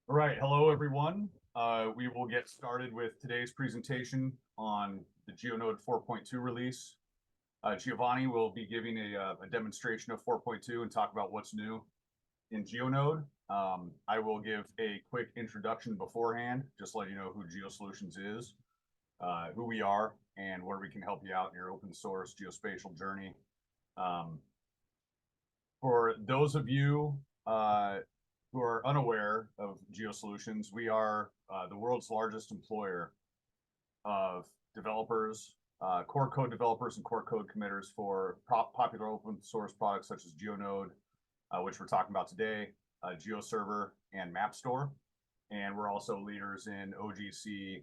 All right, hello everyone. We will get started with today's presentation on the GeoNode 4.2 release. Giovanni will be giving a demonstration of 4.2 and talk about what's new in GeoNode. I will give a quick introduction beforehand, just let you know who GeoSolutions is, who we are, and where we can help you out in your open source geospatial journey. Um, for those of you who are unaware of GeoSolutions, we are the world's largest employer of developers, core code developers and core code committers for popular open source products such as GeoNode, which we're talking about today, GeoServer, and MapStore. And we're also leaders in OGC,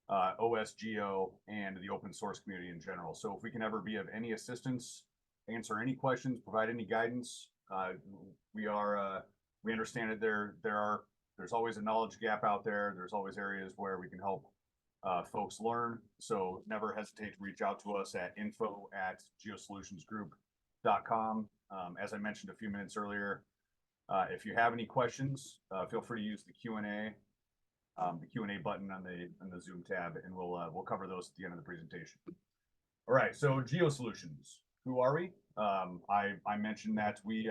OSGeo, and the open source community in general. So if we can ever be of any assistance, answer any questions, provide any guidance, we are we understand that there's always a knowledge gap out there. There's always areas where we can help folks learn. So never hesitate to reach out to us at info@geosolutionsgroup.com. As I mentioned a few minutes earlier, if you have any questions, feel free to use the Q&A button on the Zoom tab, and we'll cover those at the end of the presentation. All right, so GeoSolutions, who are we? I mentioned that we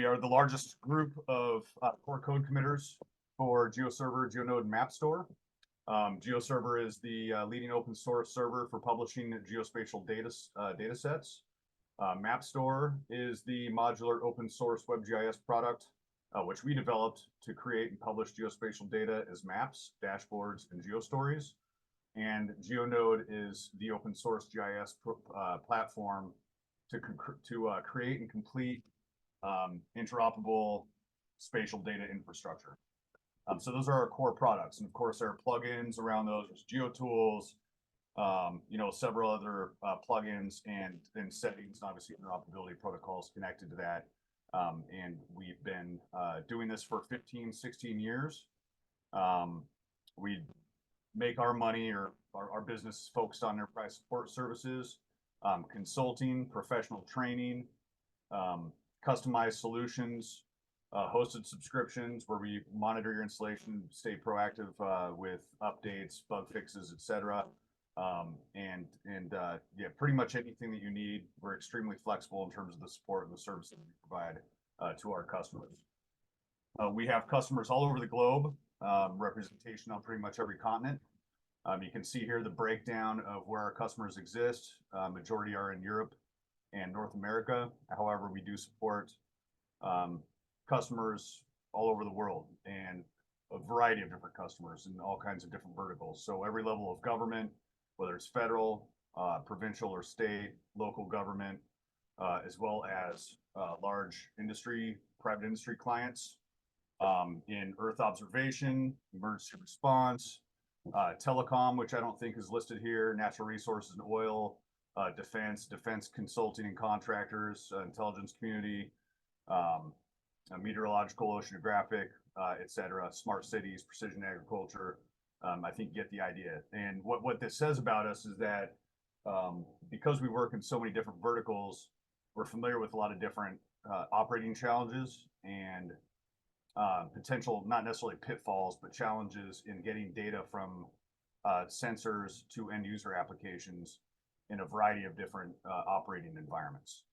are the largest group of core code committers for GeoServer, GeoNode, and MapStore. GeoServer is the leading open source server for publishing geospatial data sets. MapStore is the modular open source WebGIS product, which we developed to create and publish geospatial data as maps, dashboards, and geostories. And GeoNode is the open source GIS platform to create and complete interoperable spatial data infrastructure. So those are our core products. And of course, there are plugins around those. There's GeoTools, several other plugins and settings, and obviously interoperability protocols connected to that. And we've been doing this for 15, 16 years. We make our money, or our business is focused on enterprise support services, consulting, professional training, customized solutions, hosted subscriptions where we monitor your installation, stay proactive with updates, bug fixes, etc. Yeah, pretty much anything that you need. We're extremely flexible in terms of the support and the services we provide to our customers. We have customers all over the globe, representation on pretty much every continent. You can see here the breakdown of where our customers exist. Majority are in Europe and North America. However, we do support customers all over the world, and a variety of different customers in all kinds of different verticals. So every level of government, whether it's federal, provincial or state, local government, as well as large industry, private industry clients in Earth observation, emergency response, telecom, which I don't think is listed here, natural resources and oil, defense consulting and contractors, intelligence community, meteorological, oceanographic, etc., smart cities, precision agriculture. I think you get the idea. And what this says about us is that because we work in so many different verticals, we're familiar with a lot of different operating challenges and potential, not necessarily pitfalls, but challenges in getting data from sensors to end user applications in a variety of different operating environments,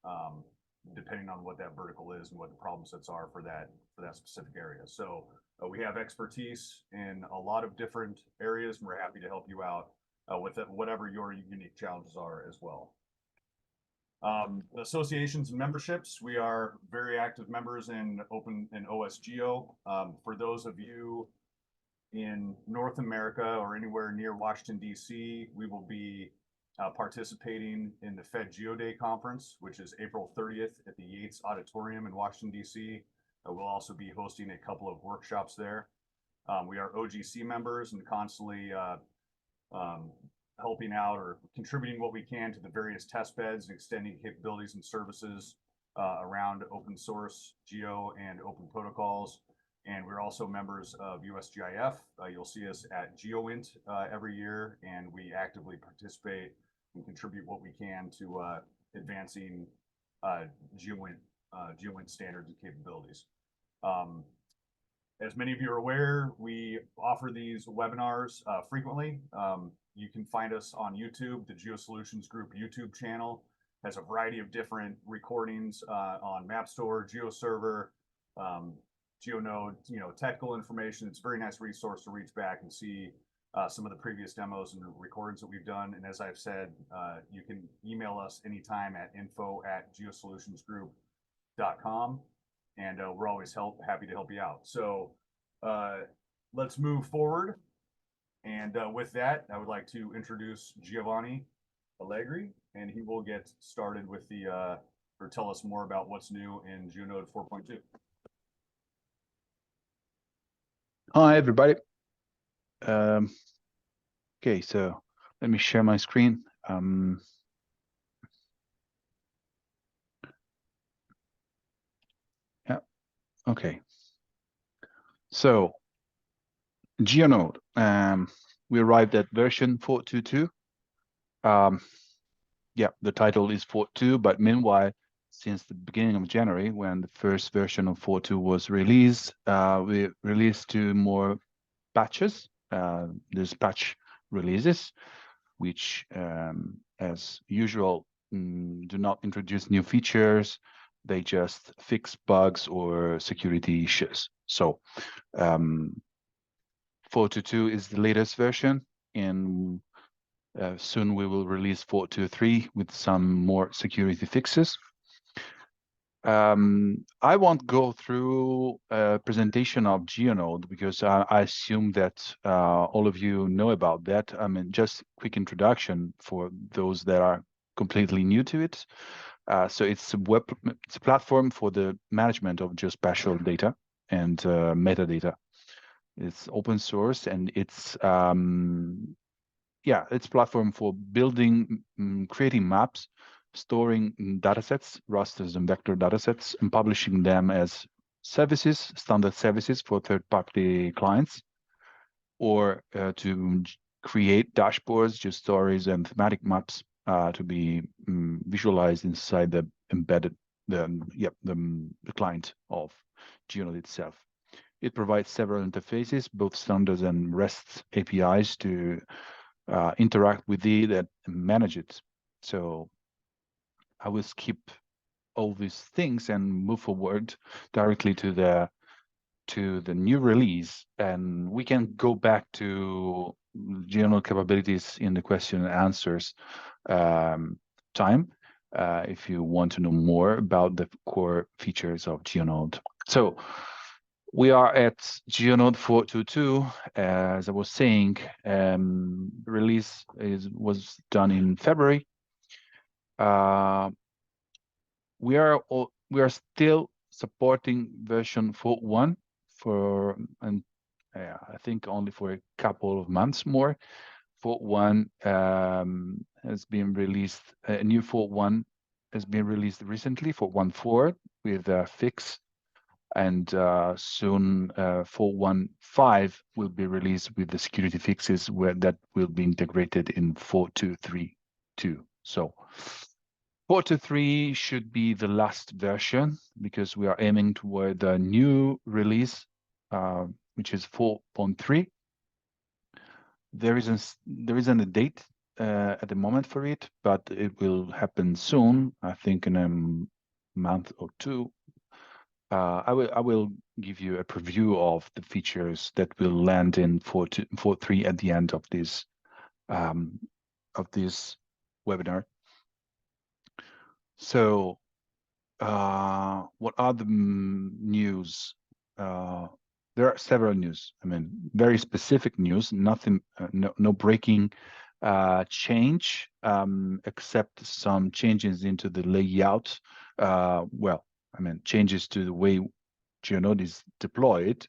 depending on what that vertical is and what the problem sets are for that specific area. So we have expertise in a lot of different areas, and we're happy to help you out with whatever your unique challenges are as well. Associations and memberships, we are very active members in OSGeo. For those of you in North America or anywhere near Washington, D.C., we will be participating in the Fed Geo Day conference, which is April 30th at the Yates Auditorium in Washington, D.C. We'll also be hosting a couple of workshops there. We are OGC members and constantly helping out or contributing what we can to the various test beds and extending capabilities and services around open source geo and open protocols. And we're also members of USGIF. You'll see us at GeoInt every year, and we actively participate and contribute what we can to advancing GeoInt standards and capabilities. As many of you are aware, we offer these webinars frequently. You can find us on YouTube. The GeoSolutions Group YouTube channel has a variety of different recordings on MapStore, GeoServer, GeoNode, technical information. It's a very nice resource to reach back and see some of the previous demos and recordings that we've done. And as I've said, you can email us anytime at info@geosolutionsgroup.com. And we're always happy to help you out. So let's move forward. And with that, I would like to introduce Giovanni Allegri, and he will get started with or tell us more about what's new in GeoNode 4.2. Hi, everybody. Okay, so let me share my screen. Yeah, okay. So GeoNode, we arrived at version 4.2.2. Yeah, the title is 4.2, but meanwhile, since the beginning of January, when the first version of 4.2 was released, we released 2 more patches. There's patch releases, which, as usual, do not introduce new features. They just fix bugs or security issues. So 4.2.2 is the latest version, and soon we will release 4.2.3 with some more security fixes. I won't go through a presentation of GeoNode because I assume that all of you know about that. I mean, just quick introduction for those that are completely new to it. So it's a platform for the management of geospatial data and metadata. It's open source, and it's it's platform for building, creating maps, storing datasets, rasters and vector datasets, and publishing them as services, standard services for third-party clients, or to create dashboards, GeoStories, and thematic maps to be visualized inside the embedded the client of GeoNode itself. It provides several interfaces, both standards and REST APIs to interact with it and manage it. So I will skip all these things and move forward directly to the new release, and we can go back to GeoNode capabilities in the question and answers time if you want to know more about the core features of GeoNode. So we are at GeoNode 4.2.2. As I was saying, release was done in February. We are still supporting version 4.1 I think only for a couple of months more. 4.1 has been released. A new 4.1 has been released recently, 4.1.4 with a fix. And soon 4.1.5 will be released with the security fixes that will be integrated in 4.2.3.2. So 4.2.3 should be the last version because we are aiming toward the new release, which is 4.3. There isn't a date at the moment for it, but it will happen soon. I think in a month or two. I will give you a preview of the features that will land in 4.3 at the end of this webinar. So, what are the news? There are several news. I mean, very specific news. Nothing, no breaking change, except some changes into the layout. Changes to the way GeoNode is deployed.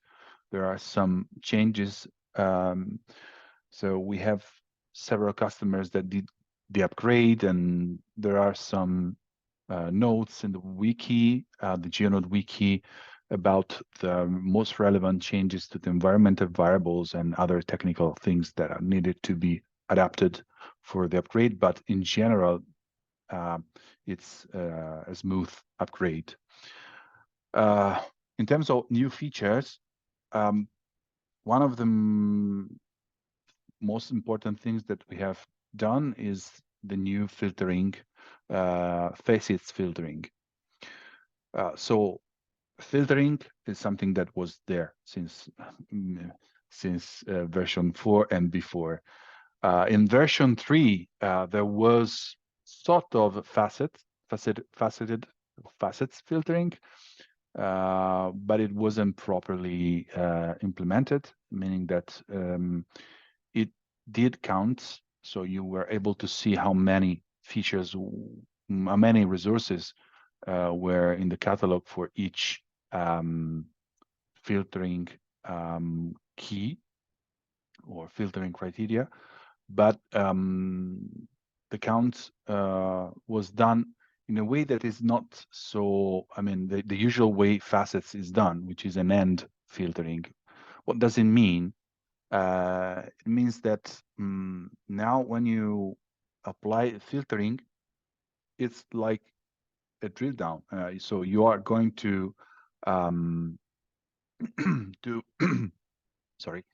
There are some changes. So we have several customers that did the upgrade, and there are some notes in the wiki, the GeoNode wiki, about the most relevant changes to the environmental variables and other technical things that are needed to be adapted for the upgrade. But in general, it's a smooth upgrade. In terms of new features, one of the most important things that we have done is the new filtering, facets filtering. So filtering is something that was there since version 4 and before. In version 3, there was sort of faceted facets filtering, but it wasn't properly implemented, meaning that it did count. So you were able to see how many features, how many resources were in the catalog for each filtering key or filtering criteria. But the count was done in a way that is not so, I mean, the usual way facets is done, which is an end filtering. What does it mean? It means that now when you apply filtering, it's like a drill down. So you are going to to sorry,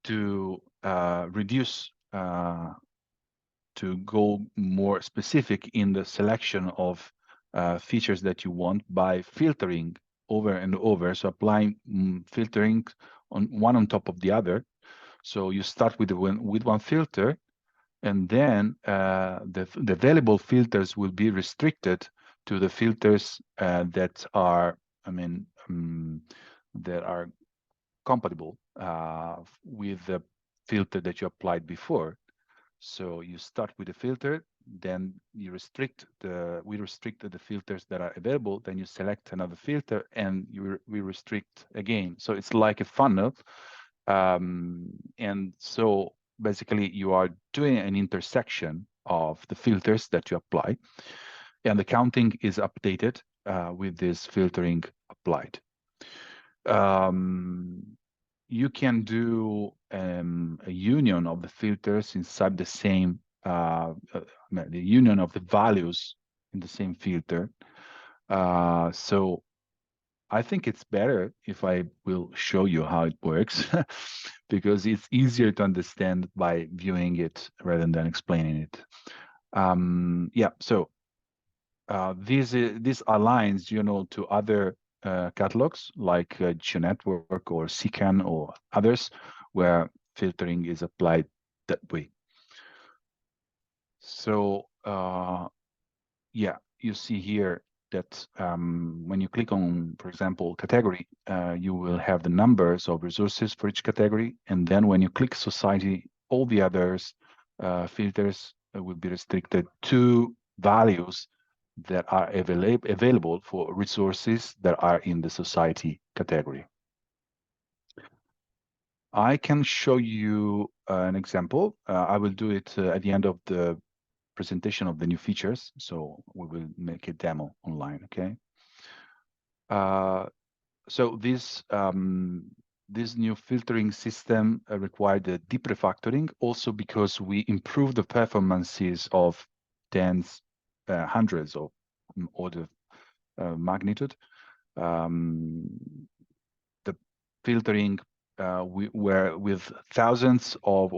to reduce, to go more specific in the selection of features that you want by filtering over and over. So applying filtering on top of the other. So you start with one filter, and then the available filters will be restricted to the filters that are, I mean, that are compatible with the filter that you applied before. So you start with a filter, then you we restrict the filters that are available, then you select another filter, and we restrict again. So it's like a funnel. And so basically you are doing an intersection of the filters that you apply, and the counting is updated with this filtering applied. You can do a union of the filters inside the same, the union of the values in the same filter. So I think it's better if I will show you how it works because it's easier to understand by viewing it rather than explaining it. Yeah, so this aligns, to other catalogs like GeoNetwork or CCAN or others where filtering is applied that way. So yeah, you see here that when you click on, for example, category, you will have the numbers of resources for each category. And then when you click society, all the others filters will be restricted to values that are available for resources that are in the society category. I can show you an example. I will do it at the end of the presentation of the new features. So we will make a demo online, okay? So this new filtering system required a deep refactoring, also because we improved the performances of tens, hundreds of order magnitude. The filtering we were with thousands of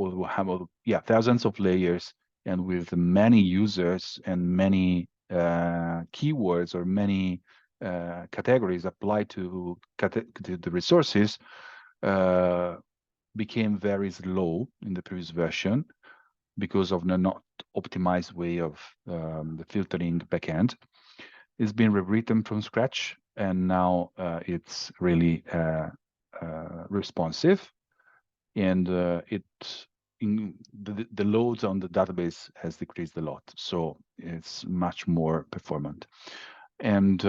layers and with many users and many keywords or many categories applied to the resources became very slow in the previous version because of the not optimized way of the filtering backend. It's been rewritten from scratch, and now it's really responsive, and the loads on the database has decreased a lot, so it's much more performant. And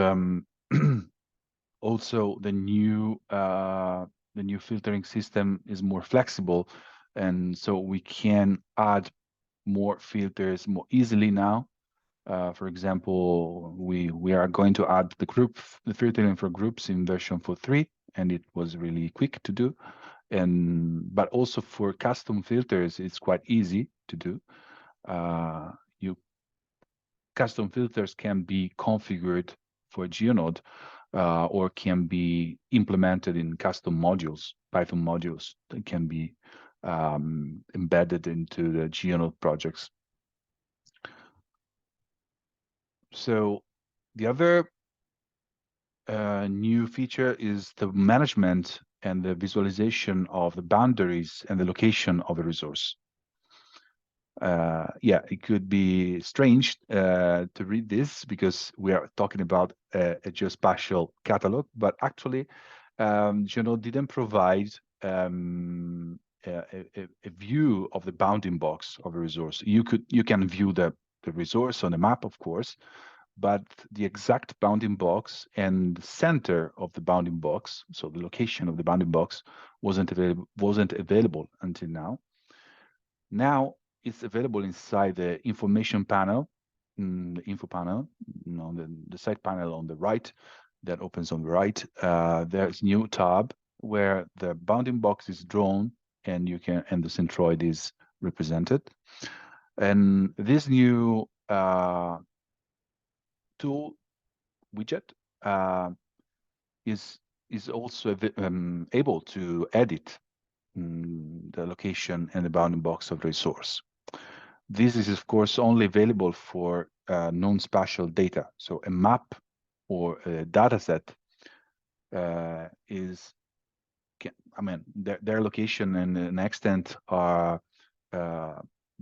also the new filtering system is more flexible, and so we can add more filters more easily now. For example, we are going to add the filtering for groups in version 4.3, and it was really quick to do. But also for custom filters, it's quite easy to do. Custom filters can be configured for GeoNode or can be implemented in custom modules, Python modules that can be embedded into the GeoNode projects. So the other new feature is the management and the visualization of the boundaries and the location of a resource. Yeah, it could be strange to read this because we are talking about a geospatial catalog, but actually, GeoNode didn't provide a view of the bounding box of a resource. You can view the resource on a map, of course, but the exact bounding box and the center of the bounding box, so the location of the bounding box, wasn't available until now. Now it's available inside the information panel, the info panel, on the side panel on the right, that opens on the right. There's new tab where the bounding box is drawn and the centroid is represented. And this new tool widget is also able to edit the location and the bounding box of the resource. This is, of course, only available for non-spatial data. So a map or a data set their location and an extent are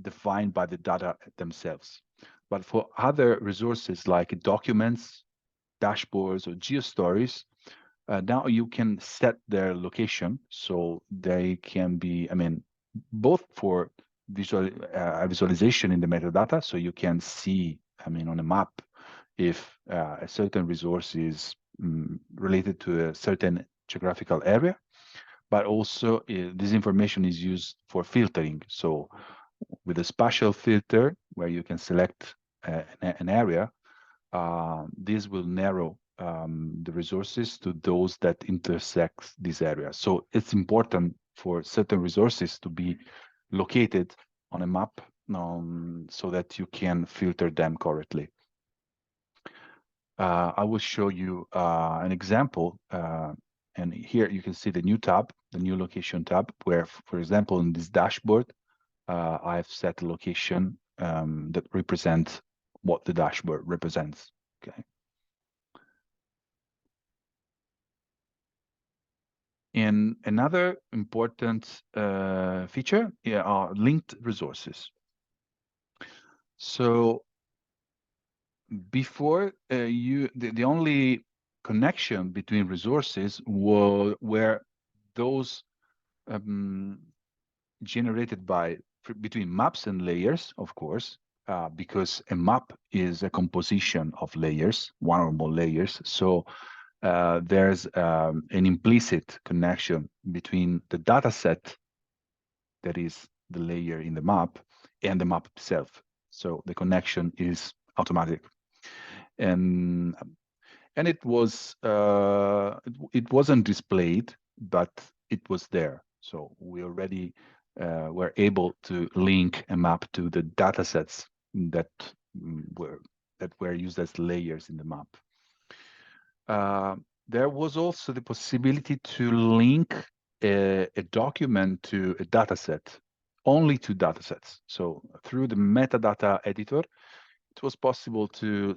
defined by the data themselves. But for other resources like documents, dashboards, or geostories, now you can set their location so they can be, both for visualization in the metadata, so you can see, on a map, if a certain resource is related to a certain geographical area, but also this information is used for filtering. So with a spatial filter where you can select an area, this will narrow the resources to those that intersect this area. So it's important for certain resources to be located on a map so that you can filter them correctly. I will show you an example, and here you can see the new tab, the new location tab, where, for example, in this dashboard, I've set a location that represents what the dashboard represents. Okay. And another important feature are linked resources. So before the only connection between resources were those generated between maps and layers, of course, because a map is a composition of layers, one or more layers. So there's an implicit connection between the data set, that is the layer in the map, and the map itself. So the connection is automatic. And it wasn't displayed, but it was there. So we already were able to link a map to the data sets that were used as layers in the map. There was also the possibility to link a document to a data set, only to data sets. So through the metadata editor, it was possible to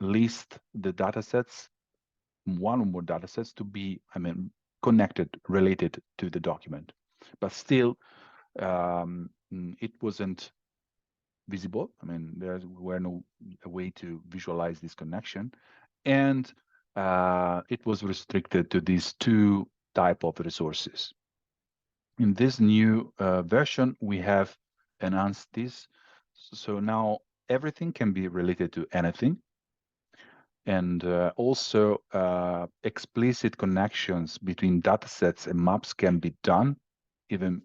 list the data sets, one or more data sets, to be, connected, related to the document. But still, it wasn't visible. There were no way to visualize this connection. And it was restricted to these two type of resources. In this new version, we have enhanced this. So now everything can be related to anything. And also explicit connections between datasets and maps can be done even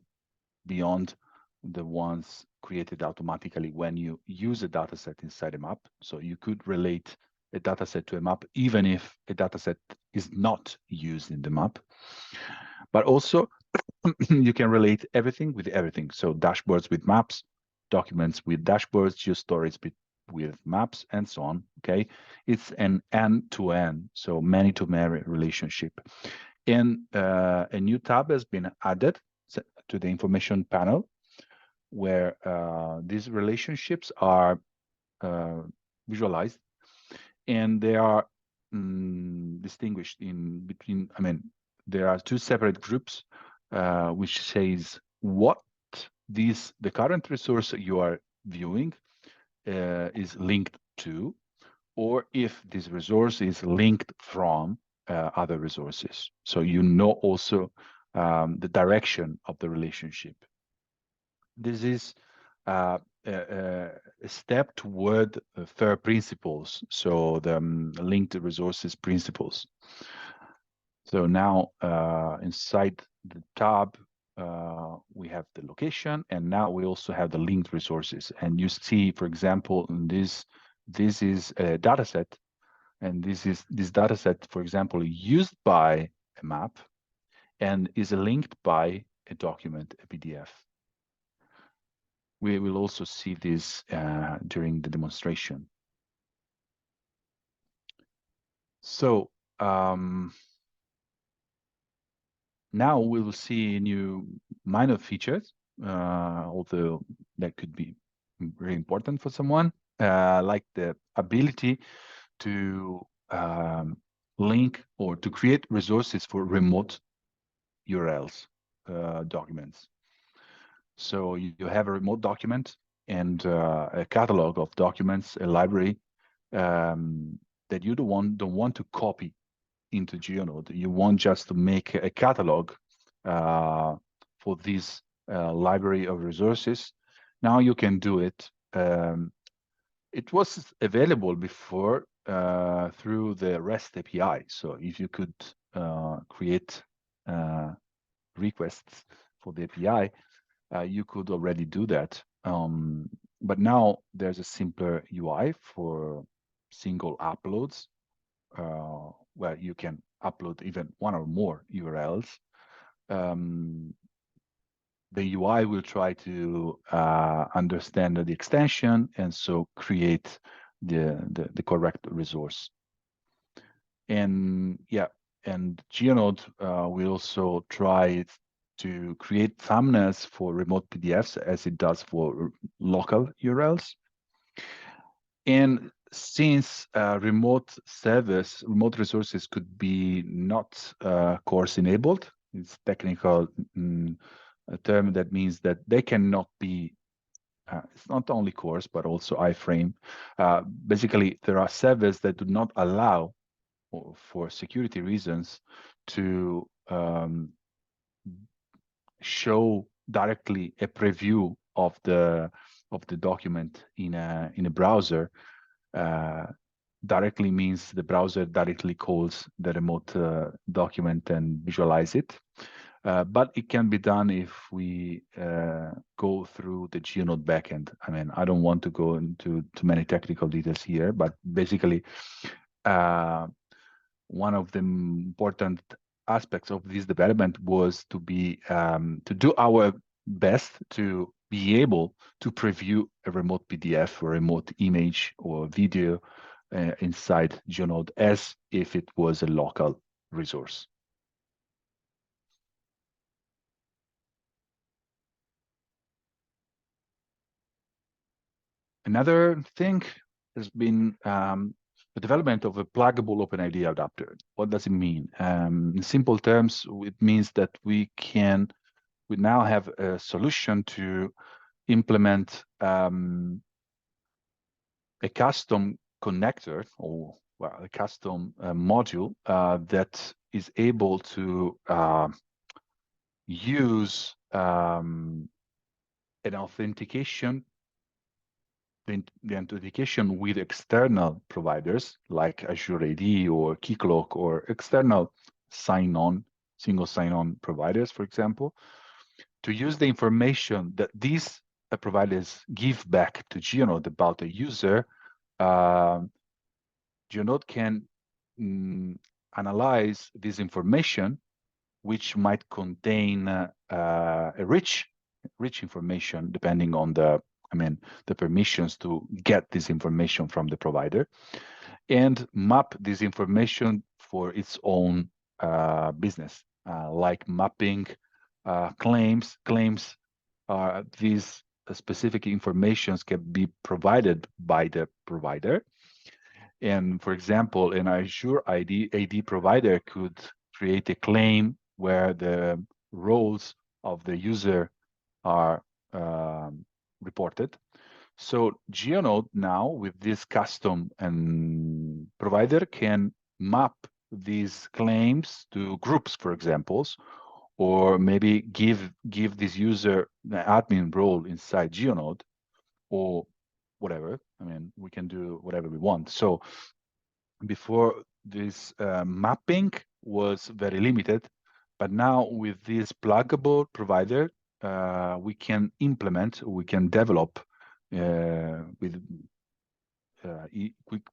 beyond the ones created automatically when you use a dataset inside a map. So you could relate a dataset to a map even if a dataset is not used in the map. But also you can relate everything with everything. So dashboards with maps, documents with dashboards, geostories with maps and so on. Okay, it's an end-to-end, so many-to-many relationship. And a new tab has been added to the information panel, where these relationships are visualized, and they are distinguished in between. I mean, there are two separate groups, which says what the current resource you are viewing is linked to, or if this resource is linked from other resources. So you know also the direction of the relationship. This is a step toward FAIR principles, so the linked resources principles. So now inside the tab, we have the location, and now we also have the linked resources. And you see, for example, this is a data set, and this data set, for example, used by a map and is linked by a document, a PDF. We will also see this during the demonstration. So now we will see new minor features, although that could be very important for someone, like the ability to link or to create resources for remote URLs documents. So you have a remote document and a catalog of documents, a library that you don't want to copy into GeoNode. You want just to make a catalog for this library of resources. Now you can do it. It was available before through the REST API. So if you could create requests for the API, you could already do that. But now there's a simpler UI for single uploads, where you can upload even one or more URLs. The UI will try to understand the extension and so create the correct resource. And yeah, and GeoNode will also try to create thumbnails for remote PDFs as it does for local URLs. And since remote resources could be not course enabled, it's technical a term that means that they cannot be, it's not only course, but also iframe. Basically, there are servers that do not allow, for security reasons, to show directly a preview of the document in a browser. Directly means the browser directly calls the remote document and visualize it. But it can be done if we go through the GeoNode backend. I mean, I don't want to go into too many technical details here, but basically, one of the important aspects of this development was to be to do our best to be able to preview a remote PDF or remote image or video inside GeoNode as if it was a local resource. Another thing has been the development of a pluggable OpenID adapter. What does it mean? In simple terms, it means that we now have a solution to implement a custom connector, or well, a custom module that is able to use an authentication, the authentication with external providers like Azure AD or Keycloak, or external sign-on, single sign-on providers, for example, to use the information that these providers give back to GeoNode about the user. GeoNode can analyze this information, which might contain a rich information depending on the the permissions to get this information from the provider, and map this information for its own business, like mapping claims. Claims are these specific informations can be provided by the provider. And for example, an Azure AD provider could create a claim where the roles of the user are reported. So GeoNode now with this custom and provider can map these claims to groups, for examples, or maybe give this user the admin role inside GeoNode, or whatever. We can do whatever we want. So before, this mapping was very limited, but now with this pluggable provider, we can develop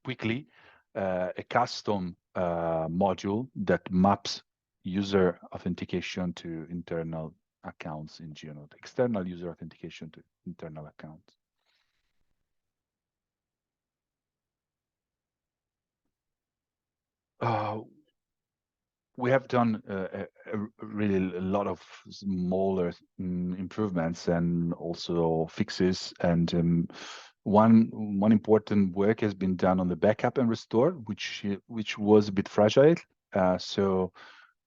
quickly a custom module that maps user authentication to internal accounts in GeoNode, external user authentication to internal accounts. We have done really a lot of smaller improvements and also fixes, and one important work has been done on the backup and restore, which was a bit fragile. So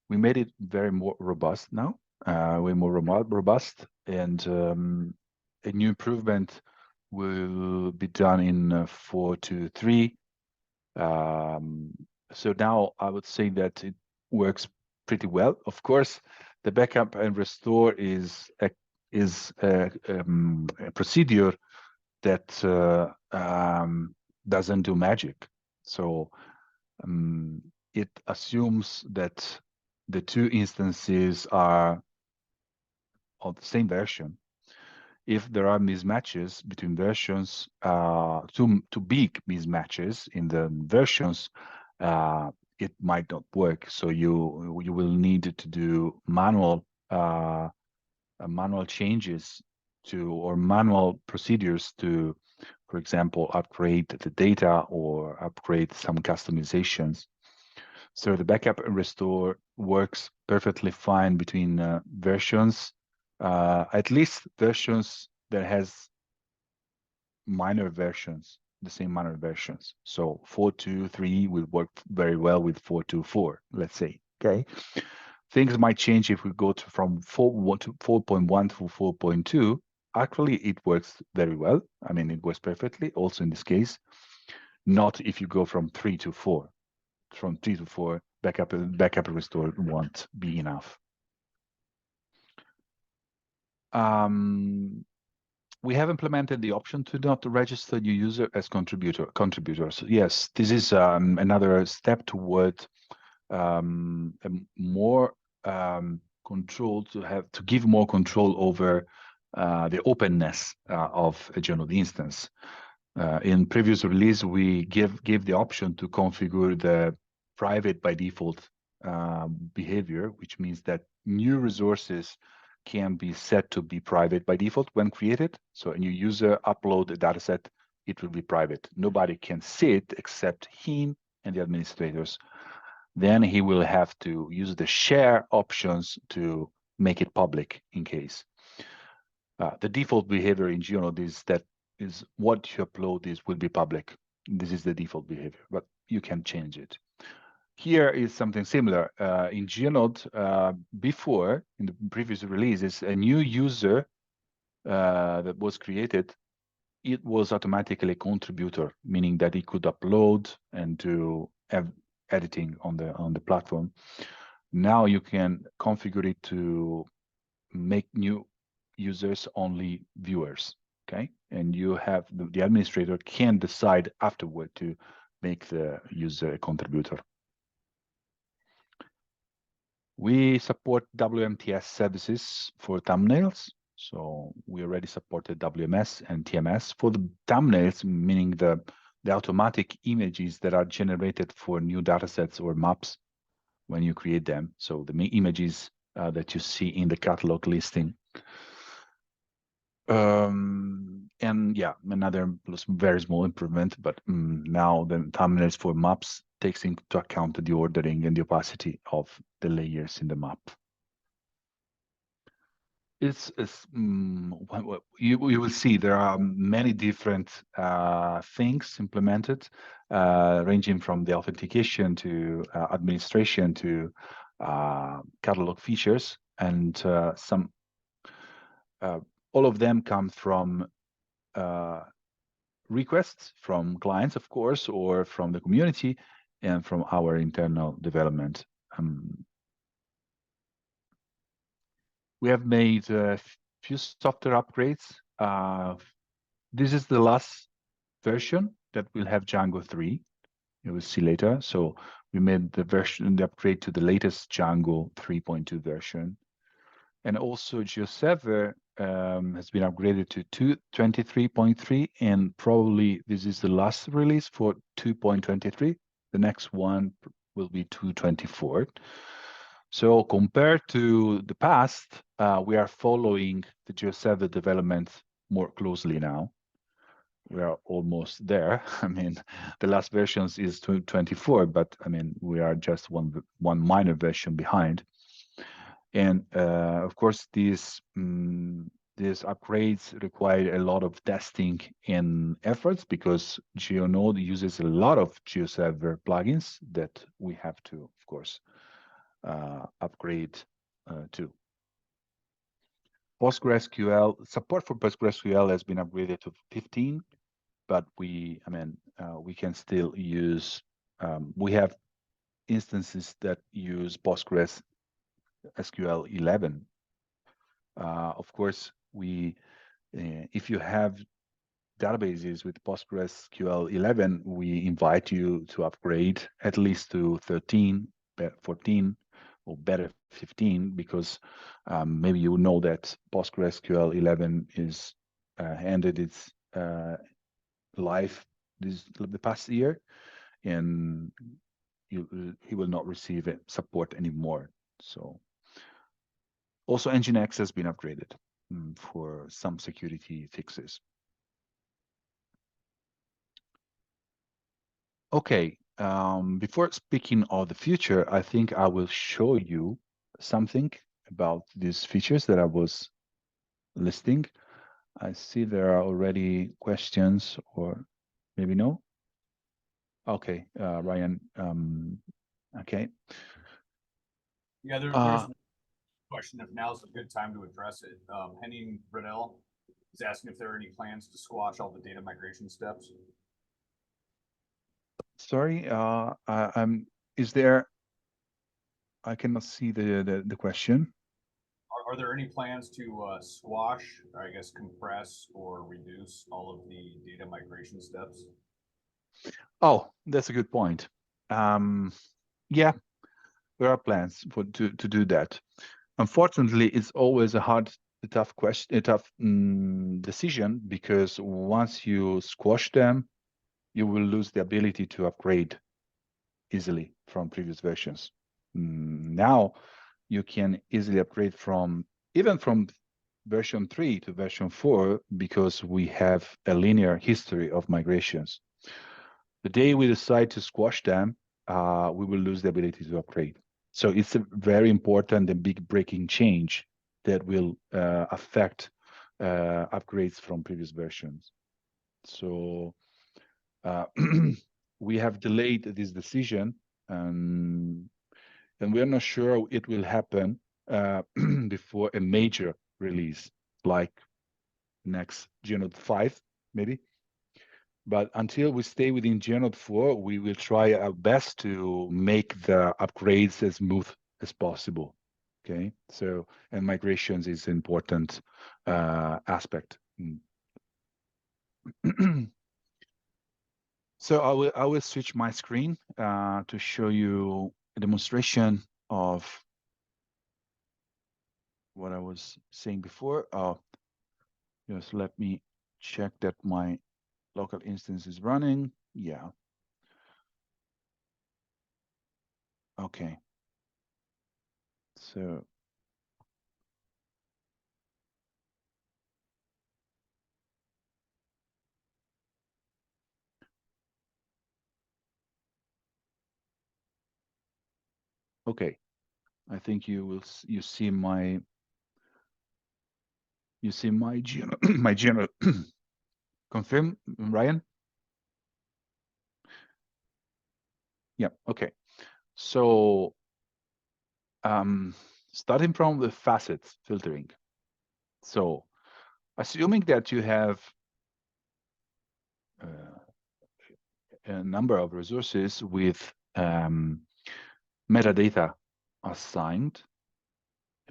we made it very more robust now, way more robust, and a new improvement will be done in 4.2.3. So now I would say that it works pretty well. Of course, the backup and restore is a procedure that doesn't do magic. So it assumes that the two instances are of the same version. If there are mismatches between versions, too big mismatches in the versions, it might not work. So you will need to do manual changes or manual procedures to, for example, upgrade the data or upgrade some customizations. So the backup and restore works perfectly fine between versions, at least versions that has minor versions, the same minor versions. So 4.2.3 will work very well with 4.2.4, let's say. Okay, things might change if we go from 4.1 to 4.2. Actually, it works very well. It works perfectly. Also in this case, not if you go from 3 to 4. From 3 to 4, backup and restore won't be enough. We have implemented the option to not register new user as contributors. Yes, this is another step toward a more control, to give more control over the openness of a GeoNode instance. In previous release, we give the option to configure the private by default behavior, which means that new resources can be set to be private by default when created. So a new user upload a dataset, it will be private. Nobody can see it except him and the administrators. Then he will have to use the share options to make it public in case. The default behavior in GeoNode is what you upload will be public. This is the default behavior, but you can change it. Here is something similar. In GeoNode, before, in the previous releases, a new user that was created, it was automatically a contributor, meaning that he could upload and do editing on the platform. Now you can configure it to make new users only viewers, okay? And you have the administrator can decide afterward to make the user a contributor. We support WMTS services for thumbnails. So we already supported WMS and TMS for the thumbnails, meaning the automatic images that are generated for new datasets or maps when you create them. So the images that you see in the catalog listing. And yeah, another very small improvement, but now the thumbnails for maps takes into account the ordering and the opacity of the layers in the map. You will see there are many different things implemented, ranging from the authentication to administration to catalog features, and some all of them come from requests from clients, of course, or from the community and from our internal development. We have made a few software upgrades. This is the last version that will have Django 3. You will see later. So we made the upgrade to the latest Django 3.2 version. And also GeoServer has been upgraded to 23.3, and probably this is the last release for 2.23. The next one will be 2.24. So compared to the past, we are following the GeoServer development more closely now. We are almost there. I mean, the last versions is 2.24, but I mean, we are just one minor version behind. And of course, these upgrades require a lot of testing and efforts because GeoNode uses a lot of GeoServer plugins that we have to, of course, upgrade to. PostgreSQL support for PostgreSQL has been upgraded to 15, but we can still use. We have instances that use PostgreSQL 11. Of course, if you have databases with PostgreSQL 11, we invite you to upgrade at least to 13, 14, or better 15, because maybe you know that PostgreSQL 11 is ended its life the past year, and he will not receive support anymore. So also Nginx has been upgraded for some security fixes. Okay, before speaking of the future, I think I will show you something about these features that I was listing. I see there are already questions, or maybe no. Okay, Ryan. Okay. Yeah, there's a question if now's a good time to address it. Henning Riddell is asking if there are any plans to squash all the data migration steps. Sorry, is there? I cannot see the question. Are there any plans to squash, or I guess compress or reduce all of the data migration steps? Oh, that's a good point. Yeah, there are plans to do that. Unfortunately, it's always a tough question, a tough decision, because once you squash them, you will lose the ability to upgrade easily from previous versions. Now you can easily upgrade even from version 3 to version 4 because we have a linear history of migrations. The day we decide to squash them, we will lose the ability to upgrade. So it's a very important and big breaking change that will affect upgrades from previous versions. So we have delayed this decision, and we are not sure it will happen before a major release, like next GeoNode 5, maybe. But until we stay within GeoNode 4, we will try our best to make the upgrades as smooth as possible. Okay, so and migrations is an important aspect. So I will switch my screen to show you a demonstration of what I was saying before. Just let me check that my local instance is running. Yeah. Okay. So Okay, I think you see my my GeoNode. Confirm, Ryan? Yeah, okay. So starting from the facets filtering. So assuming that you have a number of resources with metadata assigned,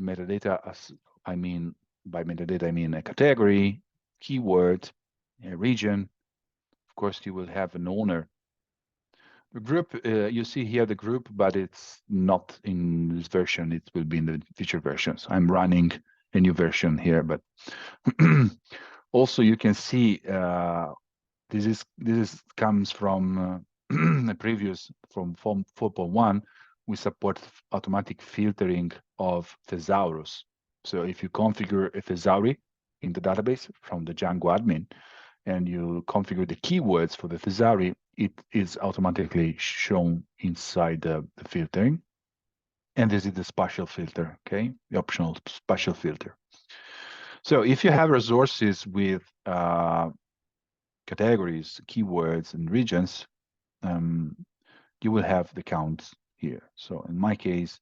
metadata as I mean by metadata I mean a category, keyword, a region. Of course, you will have an owner. The group, you see here the group, but it's not in this version. It will be in the future versions. I'm running a new version here, but also you can see this comes from the previous from 4.1. We support automatic filtering of thesaurus. So if you configure a thesaurus in the database from the Django admin, and you configure the keywords for the thesaurus, it is automatically shown inside the filtering. And this is the spatial filter, okay? The optional spatial filter. So if you have resources with categories, keywords, and regions, you will have the counts here. So in my case,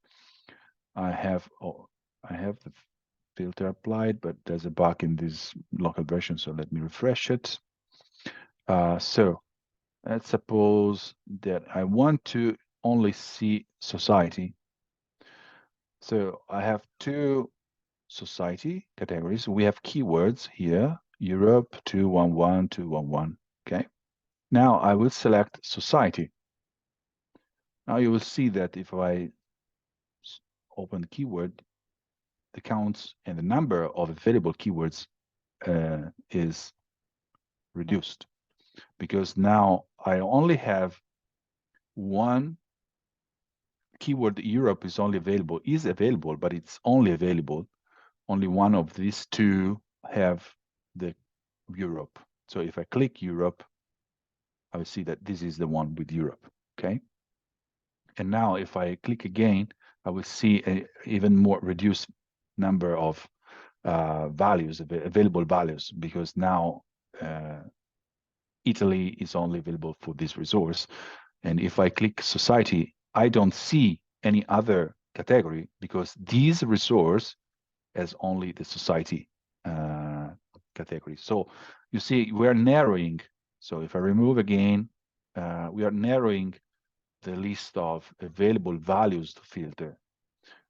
I have the filter applied, but there's a bug in this local version, so let me refresh it. So let's suppose that I want to only see society. So I have two society categories. We have keywords here, Europe 211, 211, okay? Now I will select society. Now you will see that if I open the keyword, the counts and the number of available keywords is reduced because now I only have one keyword. Europe is available, but it's only available. Only one of these two have the Europe. So if I click Europe, I will see that this is the one with Europe, okay? And now if I click again, I will see an even more reduced number of values, available values, because now Italy is only available for this resource. And if I click society, I don't see any other category because this resource has only the society category. So you see, we're narrowing. So if I remove again, we are narrowing the list of available values to filter.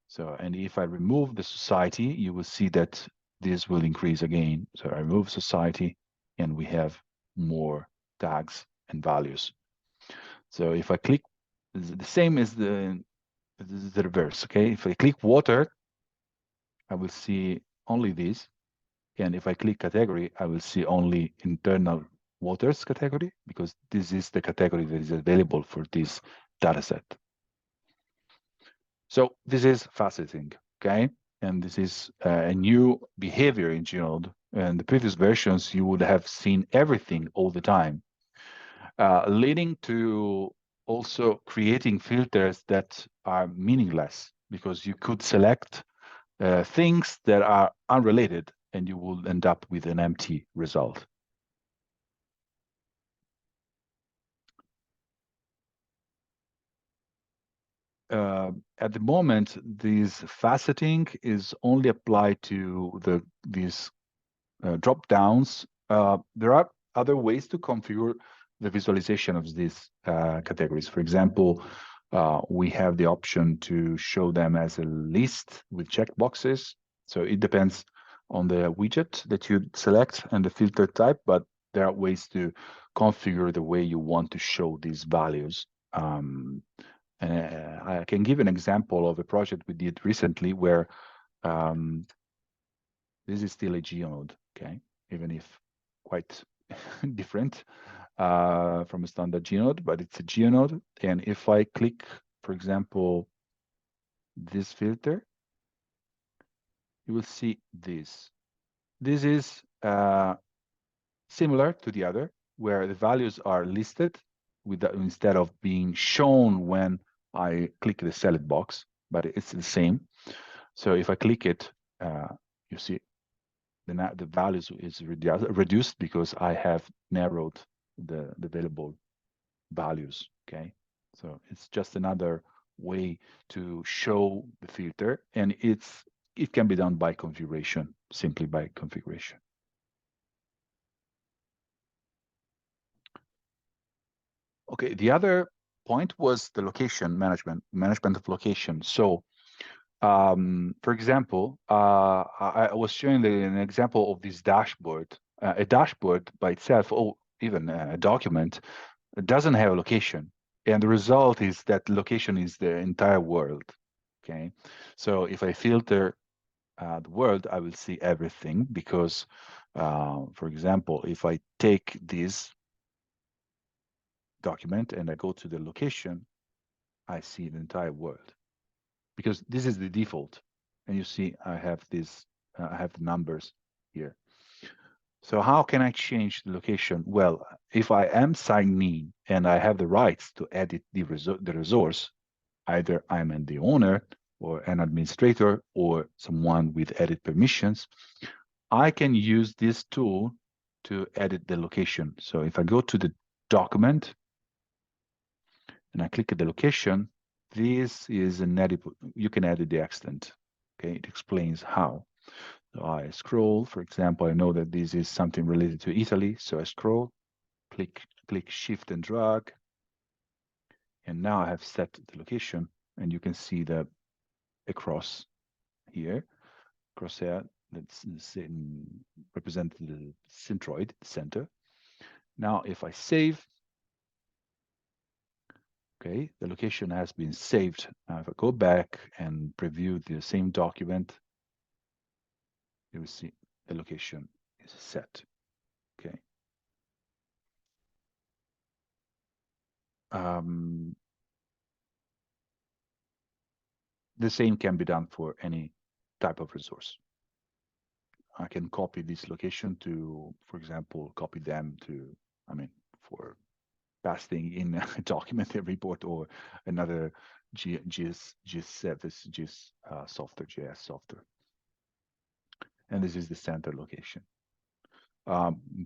So, and if I remove the society, you will see that this will increase again. So I remove society and we have more tags and values. So if I click, the same as the reverse, okay? If I click water, I will see only this. And if I click category, I will see only internal waters category because this is the category that is available for this dataset. So this is faceting, okay? And this is a new behavior in GeoNode. And the previous versions, you would have seen everything all the time, leading to also creating filters that are meaningless because you could select things that are unrelated and you will end up with an empty result. At the moment, this faceting is only applied to these drop downs. There are other ways to configure the visualization of these categories. For example, we have the option to show them as a list with checkboxes. So it depends on the widget that you select and the filter type, but there are ways to configure the way you want to show these values. I can give an example of a project we did recently where this is still a GeoNode, okay? Even if quite different from a standard GeoNode, but it's a GeoNode. And if I click, for example, this filter, you will see this. This is similar to the other, where the values are listed with instead of being shown when I click the select box. but it's the same. So if I click it, you see the values is reduced because I have narrowed the available values. Okay, so it's just another way to show the filter, and it can be done by configuration, simply by configuration. Okay, the other point was the location management of location. So for example, I was showing an example of this dashboard. A dashboard by itself, or even a document, doesn't have a location. And the result is that location is the entire world. Okay. So if I filter the world, I will see everything because, for example, if I take this document and I go to the location, I see the entire world because this is the default. And you see, I have this, I have the numbers here. So how can I change the location? Well, if I am signed in and I have the rights to edit the resource, either I'm the owner or an administrator or someone with edit permissions, I can use this tool to edit the location. So if I go to the document and I click at the location, this is an edit. You can edit the extent. Okay, it explains how. So I scroll, for example, I know that this is something related to Italy. So I scroll, click shift and drag. And now I have set the location and you can see the across here, crosshair that's represent the centroid, center. Now, if I save, okay, the location has been saved. Now, if I go back and preview the same document, you will see the location is set. Okay. The same can be done for any type of resource. I can copy this location to, for example, copy them to, I mean, for pasting in a document report or another GIS service, GIS software, JS software. And this is the center location.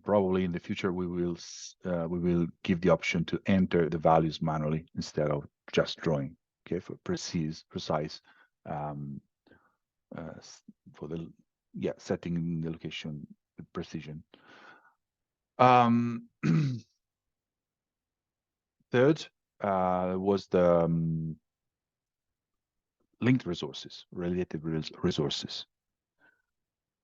Probably in the future we will give the option to enter the values manually instead of just drawing. Okay, for precise for the setting the location with precision. Third was the linked resources, related resources.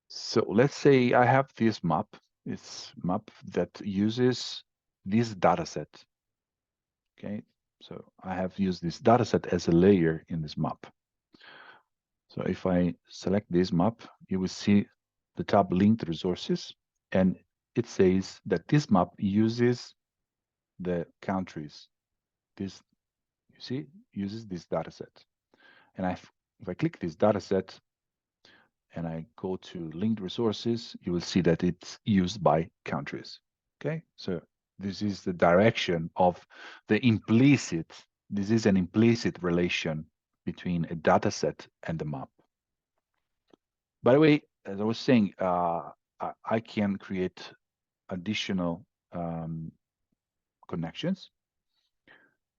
So let's say I have this map. It's map that uses this data set. Okay, so I have used this data set as a layer in this map. So if I select this map, you will see the tab linked resources, and it says that this map uses the countries. This, you see, uses this data set. And if I click this data set and I go to linked resources, you will see that it's used by countries. Okay, so this is the direction of the implicit, this is an implicit relation between a data set and the map. By the way, as I was saying, I can create additional connections.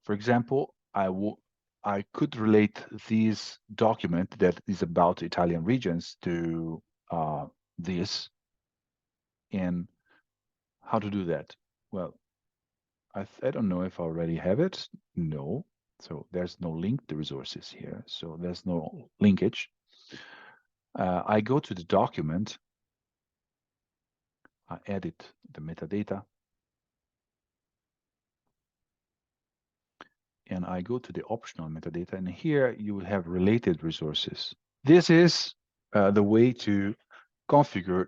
For example, I could relate this document that is about Italian regions to this. And how to do that? Well, I don't know if I already have it. No. So there's no link to resources here. So there's no linkage. I go to the document. I edit the metadata. And I go to the optional metadata. And here you will have related resources. This is the way to configure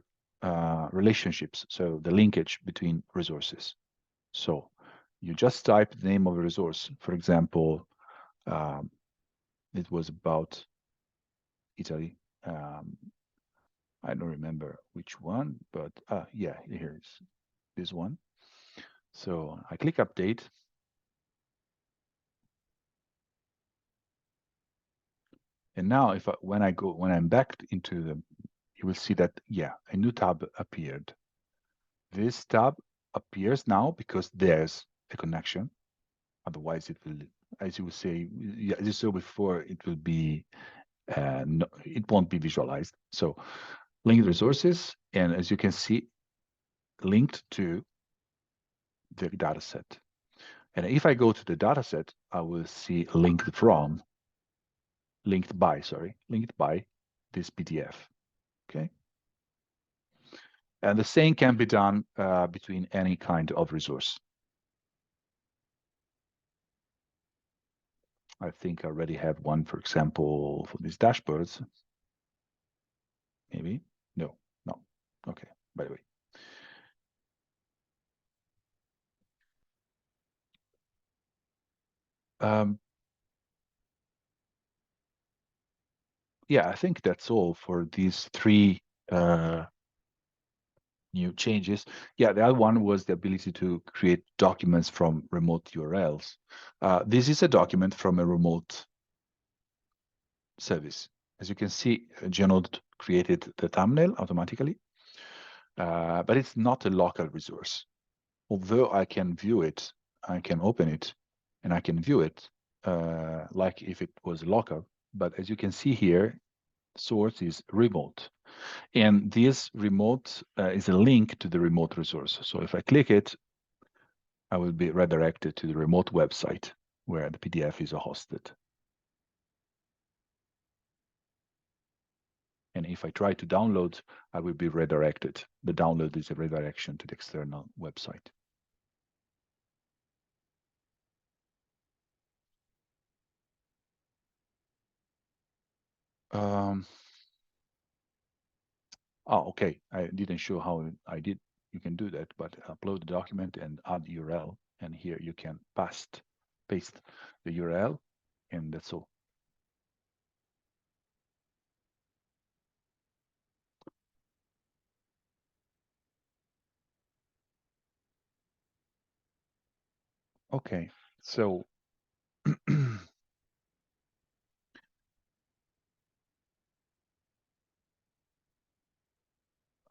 relationships. So the linkage between resources. So you just type the name of a resource. For example, it was about Italy. I don't remember which one, but yeah, here's this one. So I click update. And now when I'm back into the, you will see that, yeah, a new tab appeared. This tab appears now because there's a connection. Otherwise, it will, as you will say, as you saw before, it will be, no, it won't be visualized. So linked resources, and as you can see, linked to the data set. And if I go to the data set, I will see linked by this PDF. Okay. And the same can be done between any kind of resource. I think I already have one, for example, for these dashboards. Maybe? No. Okay, by the way. Yeah, I think that's all for these three new changes. Yeah, the other one was the ability to create documents from remote URLs. This is a document from a remote service. As you can see, GeoNode created the thumbnail automatically, but it's not a local resource. Although I can view it, I can open it, and I can view it like if it was local. But as you can see here, source is remote. And this remote is a link to the remote resource. So if I click it, I will be redirected to the remote website where the PDF is hosted. And if I try to download, I will be redirected. The download is a redirection to the external website. Okay. I didn't show how I did. You can do that, but upload the document and add URL. And here you can paste the URL, and that's all. Okay, so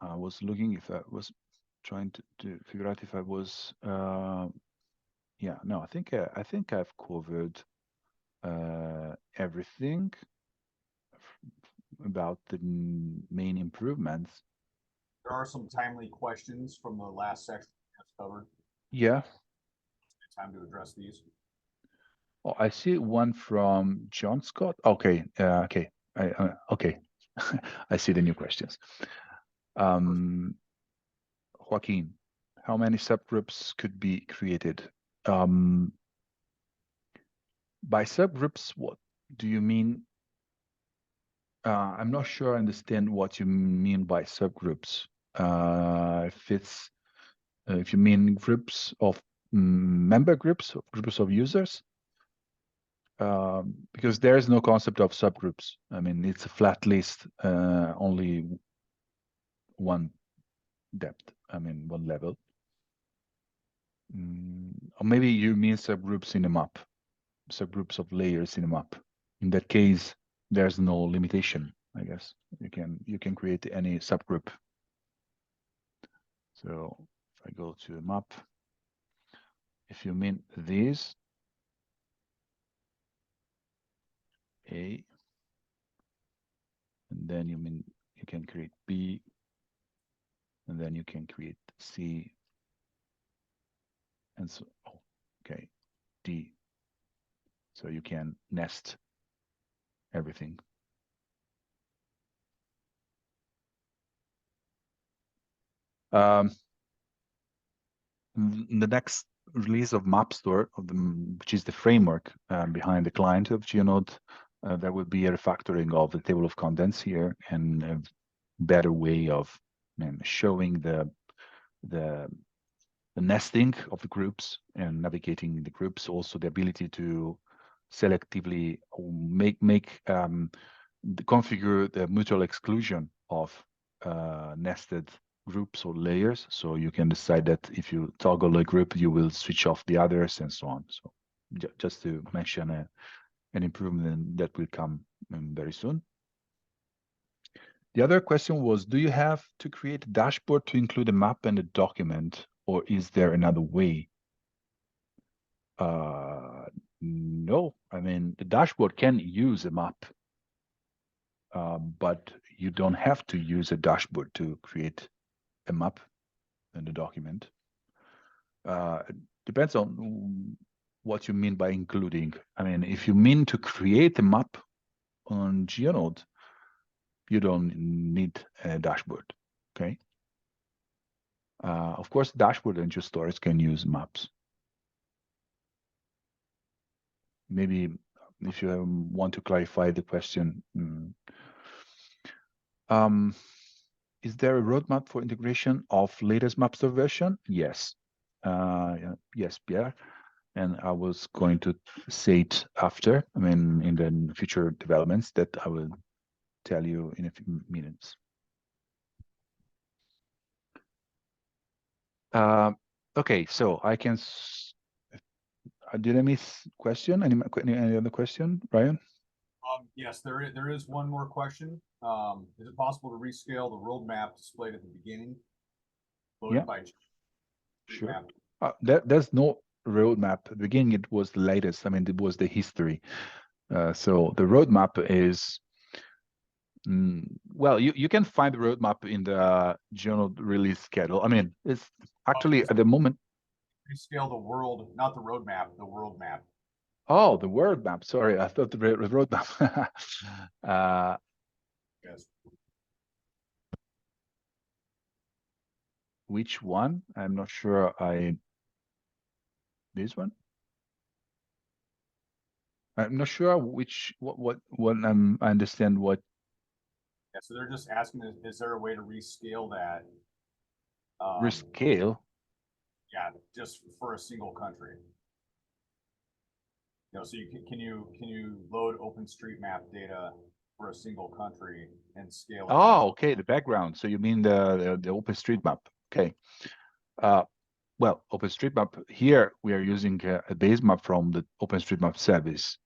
I was looking if I was trying to figure out if I was yeah, no, I think I've covered everything about the main improvements. There are some timely questions from the last section that's covered. Yeah. Time to address these. Oh, I see one from John Scott. Okay, okay, okay. I see the new questions. Joaquin, how many subgroups could be created? By subgroups, what do you mean? I'm not sure I understand what you mean by subgroups. If you mean groups of member groups of users, because there is no concept of subgroups. I mean, it's a flat list, only one depth. I mean, one level. Or maybe you mean subgroups in a map, subgroups of layers in a map. In that case, there's no limitation, I guess. You can create any subgroup. So if I go to a map, if you mean this, A, and then you mean you can create B, and then you can create C, and so, okay, D. So you can nest everything. The next release of MapStore, which is the framework behind the client of GeoNode, there will be a refactoring of the table of contents here and a better way of showing the nesting of the groups and navigating the groups. Also, the ability to selectively configure the mutual exclusion of nested groups or layers. So you can decide that if you toggle a group, you will switch off the others and so on. So just to mention an improvement that will come very soon. The other question was, do you have to create a dashboard to include a map and a document, or is there another way? No, I mean, the dashboard can use a map, but you don't have to use a dashboard to create a map and a document. It depends on what you mean by including. I mean, if you mean to create a map on GeoNode, you don't need a dashboard, okay? Of course, dashboard and GeoStorage can use maps. Maybe if you want to clarify the question, is there a roadmap for integration of latest Mapster version? Yes. Yes, Pierre. And I was going to say it after, I mean, in the future developments that I will tell you in a few minutes. Okay, so I can. Did I miss question? Any other question, Ryan? Yes, there is one more question. Is it possible to rescale the roadmap displayed at the beginning? Loaded by sure. There's no roadmap. At the beginning, it was the latest. I mean, it was the history. So the roadmap is. Well, you can find the roadmap in the GeoNode release schedule. I mean, it's actually at the moment. Rescale the world, not the roadmap, the world map. Oh, the world map. Sorry, I thought the roadmap. Yes. Which one? I'm not sure. This one? I'm not sure which what I understand what. Yeah, so they're just asking, is there a way to rescale that? Rescale? Yeah, just for a single country. You know, so can you load OpenStreetMap data for a single country and scale it? Oh, okay, the background. So you mean the OpenStreetMap? Okay. Well, OpenStreetMap here we are using a base map from the OpenStreetMap service.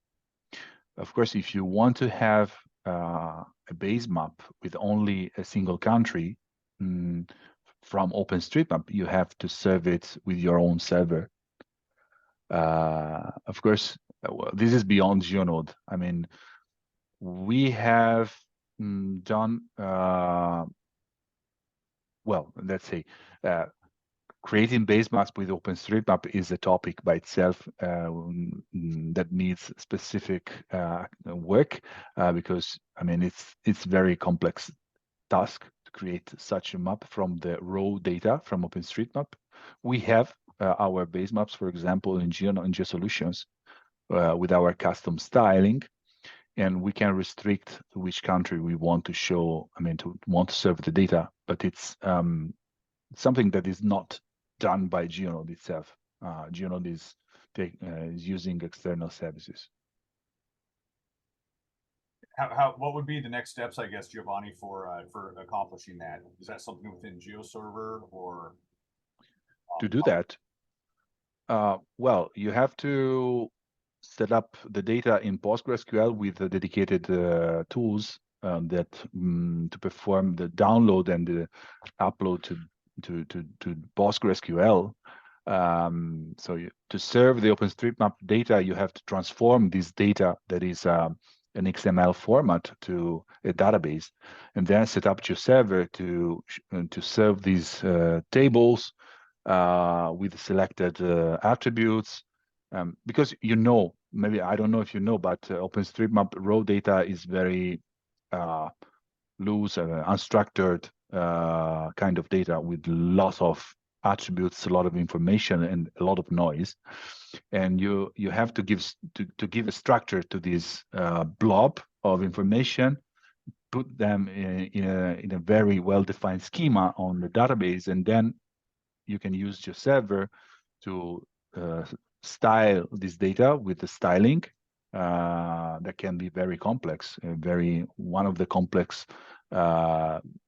Of course, if you want to have a base map with only a single country from OpenStreetMap, you have to serve it with your own server. Of course, this is beyond GeoNode. I mean, we have done, well, let's say, creating base maps with OpenStreetMap is a topic by itself that needs specific work because I mean it's very complex task to create such a map from the raw data from OpenStreetMap. We have our base maps, for example, in GeoSolutions with our custom styling, and we can restrict which country we want to show. I mean, to want to serve the data, but it's something that is not done by GeoNode itself. GeoNode is using external services. What would be the next steps, I guess, Giovanni, for accomplishing that? Is that something within GeoServer or? To do that, well, you have to set up the data in PostgreSQL with the dedicated tools that to perform the download and the upload to PostgreSQL. So to serve the OpenStreetMap data, you have to transform this data that is an XML format to a database, and then set up your server to serve these tables with selected attributes. Because maybe I don't know if you know, but OpenStreetMap raw data is very loose, unstructured kind of data with lots of attributes, a lot of information, and a lot of noise. And you have to give a structure to this blob of information, put them in a very well-defined schema on the database, and then you can use your server to style this data with the styling that can be very complex. One of the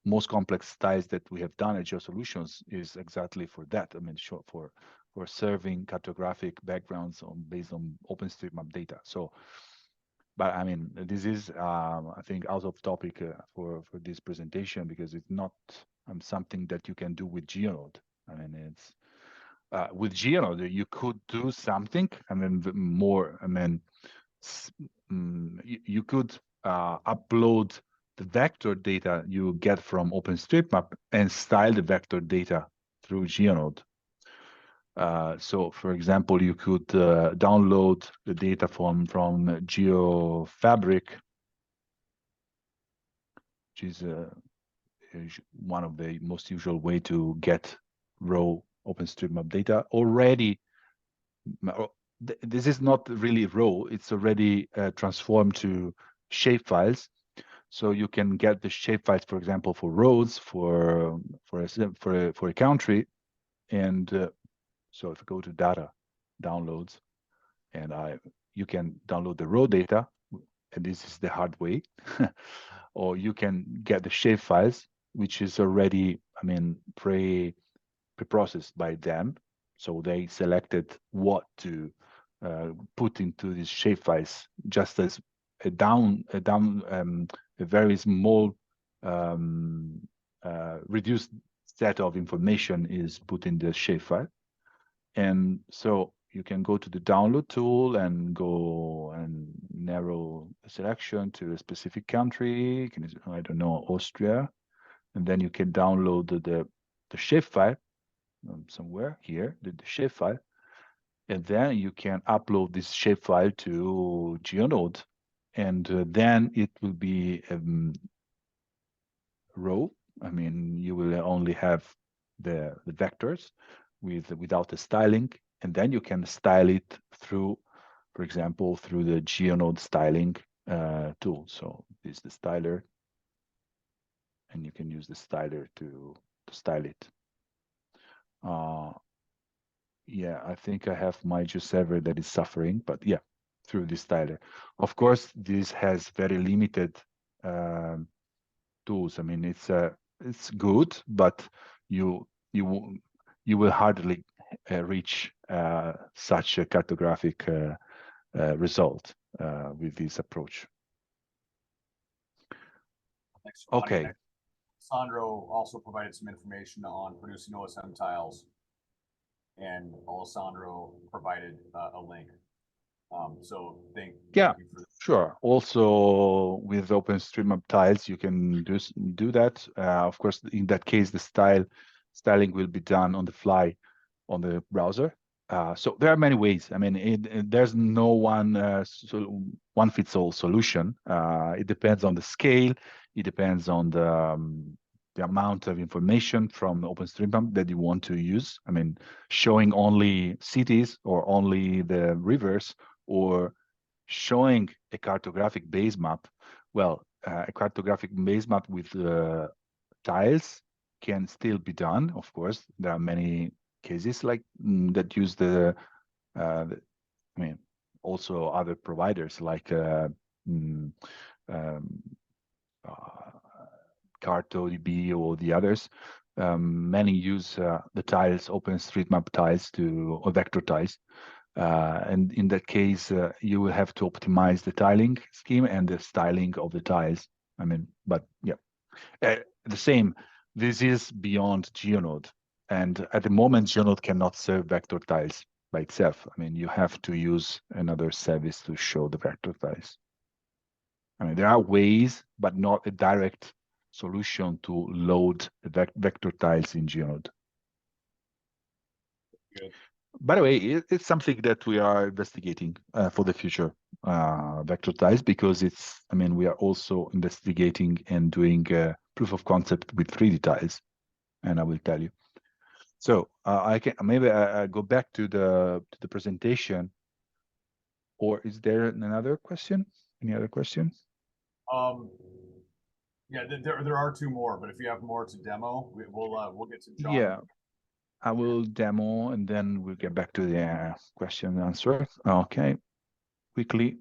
most complex styles that we have done at GeoSolutions is exactly for that. I mean, for serving cartographic backgrounds based on OpenStreetMap data. So But I mean, this is, I think, out of topic for this presentation because it's not something that you can do with GeoNode. I mean, it's with GeoNode you could do something. I mean, more. I mean, you could upload the vector data you get from OpenStreetMap and style the vector data through GeoNode. So, for example, you could download the data from GeoFabric, which is one of the most usual way to get raw OpenStreetMap data already. This is not really raw; it's already transformed to shapefiles. So you can get the shapefiles, for example, for roads, for a country, and so if you go to data, downloads, and you can download the raw data, and this is the hard way, or you can get the shapefiles, which is already, I mean, pre-processed by them. So they selected what to put into these shapefiles, just as a very small reduced set of information is put in the shapefile. And so you can go to the download tool and go and narrow a selection to a specific country. I don't know, Austria. And then you can download the shapefile somewhere here, the shapefile. And then you can upload this shapefile to GeoNode. And then it will be raw. I mean, you will only have the vectors without the styling, and then you can style it through, for example, through the GeoNode styling tool. So this is the styler, and you can use the styler to style it. Yeah, I think I have my GeoServer that is suffering, but yeah, through this styler. Of course, this has very limited tools. I mean, it's good, but you will hardly reach such a cartographic result with this approach. Thanks, Okay. Alessandro also provided some information on producing OSM tiles, and Alessandro provided a link. So thank you for that. Sure. Also, with OpenStreetMap tiles, you can do that. Of course, in that case, the styling will be done on the fly on the browser. So there are many ways. I mean, there's no one fits all solution. It depends on the scale. It depends on the amount of information from OpenStreetMap that you want to use. I mean, showing only cities or only the rivers, or showing a cartographic base map. Well, a cartographic base map with tiles can still be done. Of course, there are many cases like that use I mean, also other providers like CartoDB or the others. Many use the tiles, OpenStreetMap tiles or vector tiles. And in that case, you will have to optimize the tiling scheme and the styling of the tiles. I mean, but yeah, the same. This is beyond GeoNode. And at the moment, GeoNode cannot serve vector tiles by itself. I mean, you have to use another service to show the vector tiles. I mean, there are ways, but not a direct solution to load the vector tiles in GeoNode. Good. By the way, it's something that we are investigating for the future, vector tiles, because I mean, we are also investigating and doing proof of concept with 3D tiles, and I will tell you. So I can maybe I go back to the presentation, or is there another question? Any other question? Yeah, there are two more, but if you have more to demo, we'll get to John. Yeah, I will demo and then we'll get back to the question and answer. Okay, quickly.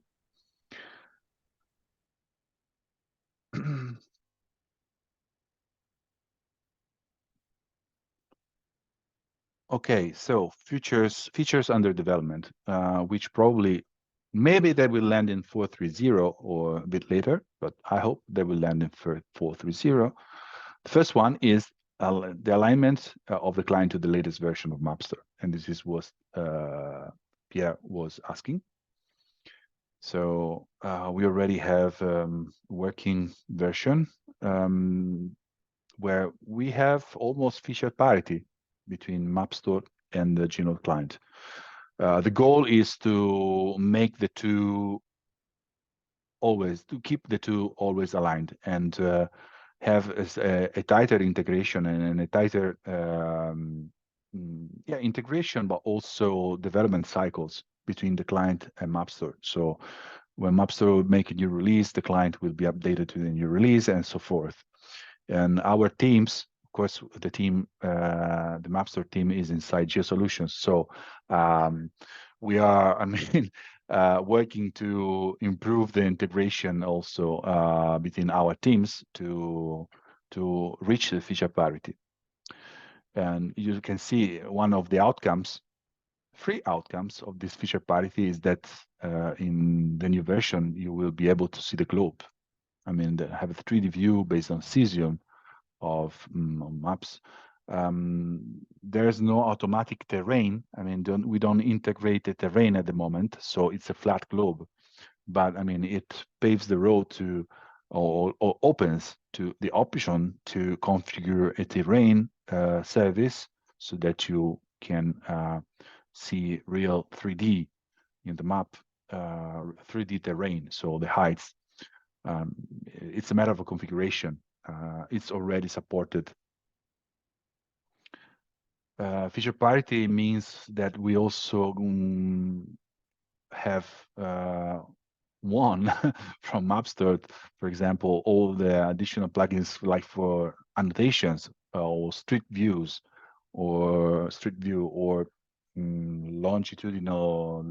Okay, so features under development, which probably Maybe they will land in 4.3.0 or a bit later, but I hope they will land in 4.3.0. The first one is the alignment of the client to the latest version of Mapstore. And this is what Pierre was asking. So we already have working version where we have almost feature parity between Mapstore and the GeoNode client. The goal is to make the two keep the two always aligned and have a tighter integration and a tighter integration, but also development cycles between the client and Mapstore. So when Mapstore will make a new release, the client will be updated to the new release and so forth. And our teams, of course, the team, the Mapstore team is inside GeoSolutions. So we are, I mean, working to improve the integration also between our teams to reach the feature parity. And you can see one of the outcomes, three outcomes of this feature parity is that in the new version, you will be able to see the globe. I mean, have a 3D view based on cesium of maps. There's no automatic terrain. I mean, we don't integrate the terrain at the moment, so it's a flat globe. But I mean, it paves the road to, or opens to the option to configure a terrain service so that you can see real 3D in the map, 3D terrain, so the heights. It's a matter of a configuration. It's already supported. Feature parity means that we also have won from Mapstore, for example, all the additional plugins like for annotations or street views or street view or longitudinal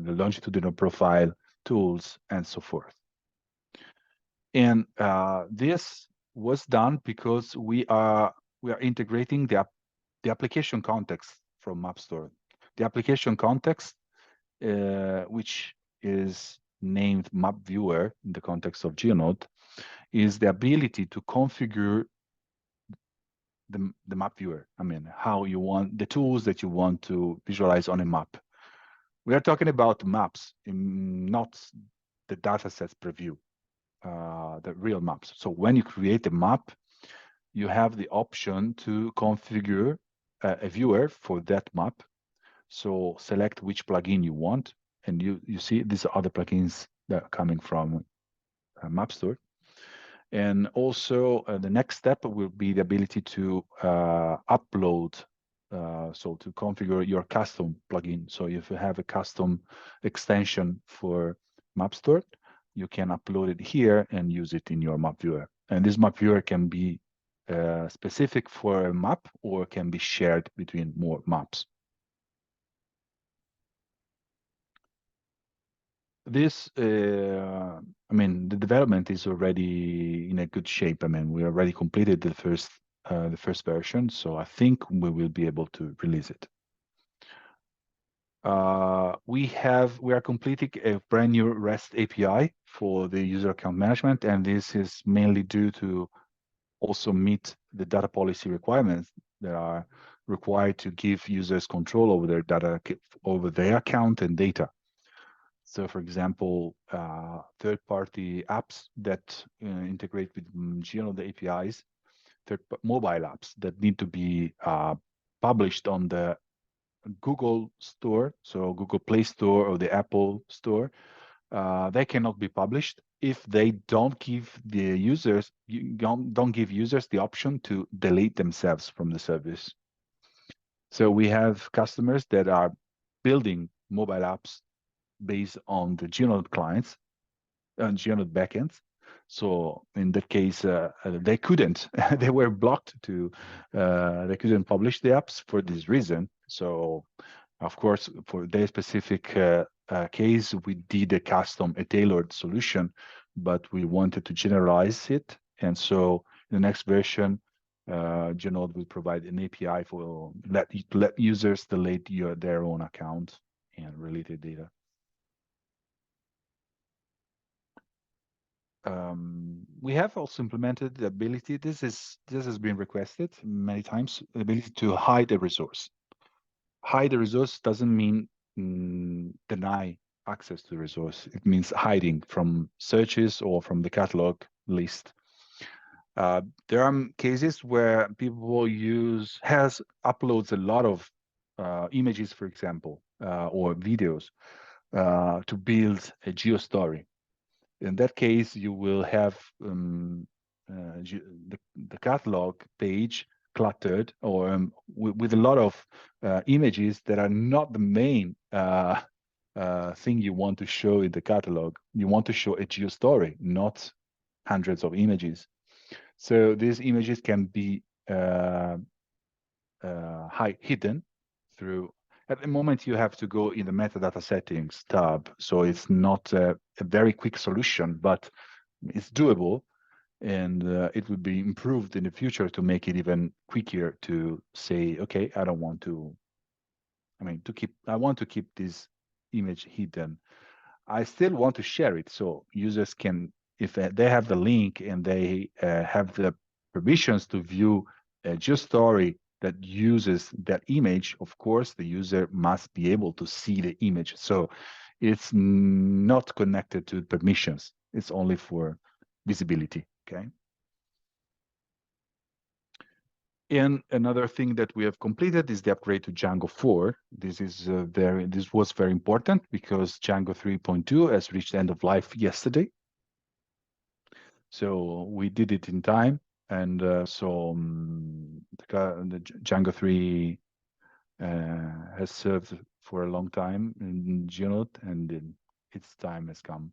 profile tools and so forth. And this was done because we are integrating the application context from Mapstore. The application context, which is named Map Viewer in the context of GeoNode, is the ability to configure the map viewer. I mean, how you want the tools that you want to visualize on a map. We are talking about maps, not the data sets preview. The real maps. So when you create a map, you have the option to configure a viewer for that map. So select which plugin you want, and you see these are the plugins that are coming from Mapstore. And also the next step will be the ability to upload, so to configure your custom plugin. So if you have a custom extension for Mapstore, you can upload it here and use it in your map viewer. And this map viewer can be specific for a map or can be shared between more maps. This, I mean, the development is already in a good shape. I mean, we already completed the first version, so I think we will be able to release it. We are completing a brand new REST API for the user account management, and this is mainly due to also meet the data policy requirements that are required to give users control over their data, over their account and data. So, for example, third-party apps that integrate with GeoNode APIs, mobile apps that need to be published on the Google Store, so Google Play Store or the Apple Store, they cannot be published if they don't give the users the option to delete themselves from the service. So we have customers that are building mobile apps based on the GeoNode clients and GeoNode backends. So in that case, they couldn't. They were blocked to. They couldn't publish the apps for this reason. So, of course, for their specific case, we did a tailored solution, but we wanted to generalize it. And so, in the next version, GeoNode will provide an API for let users delete their own account and related data. we have also implemented the ability, this has been requested many times, the ability to hide a resource. Hide a resource doesn't mean deny access to the resource. It means hiding from searches or from the catalog list. There are cases where people uploads a lot of images, for example, or videos to build a geostory. In that case, you will have the catalog page cluttered or with a lot of images that are not the main thing you want to show in the catalog. You want to show a geostory, not hundreds of images. So these images can be hidden through. At the moment, you have to go in the metadata settings tab, so it's not a very quick solution, but it's doable, and it would be improved in the future to make it even quicker to say, okay, I don't want to. I want to keep this image hidden. I still want to share it, so users can, if they have the link and they have the permissions to view a geostory that uses that image, of course, the user must be able to see the image. So it's not connected to permissions. It's only for visibility, okay? And another thing that we have completed is the upgrade to Django 4. This was very important because Django 3.2 has reached end of life yesterday. So we did it in time, and the Django 3 has served for a long time in GeoNode, and its time has come.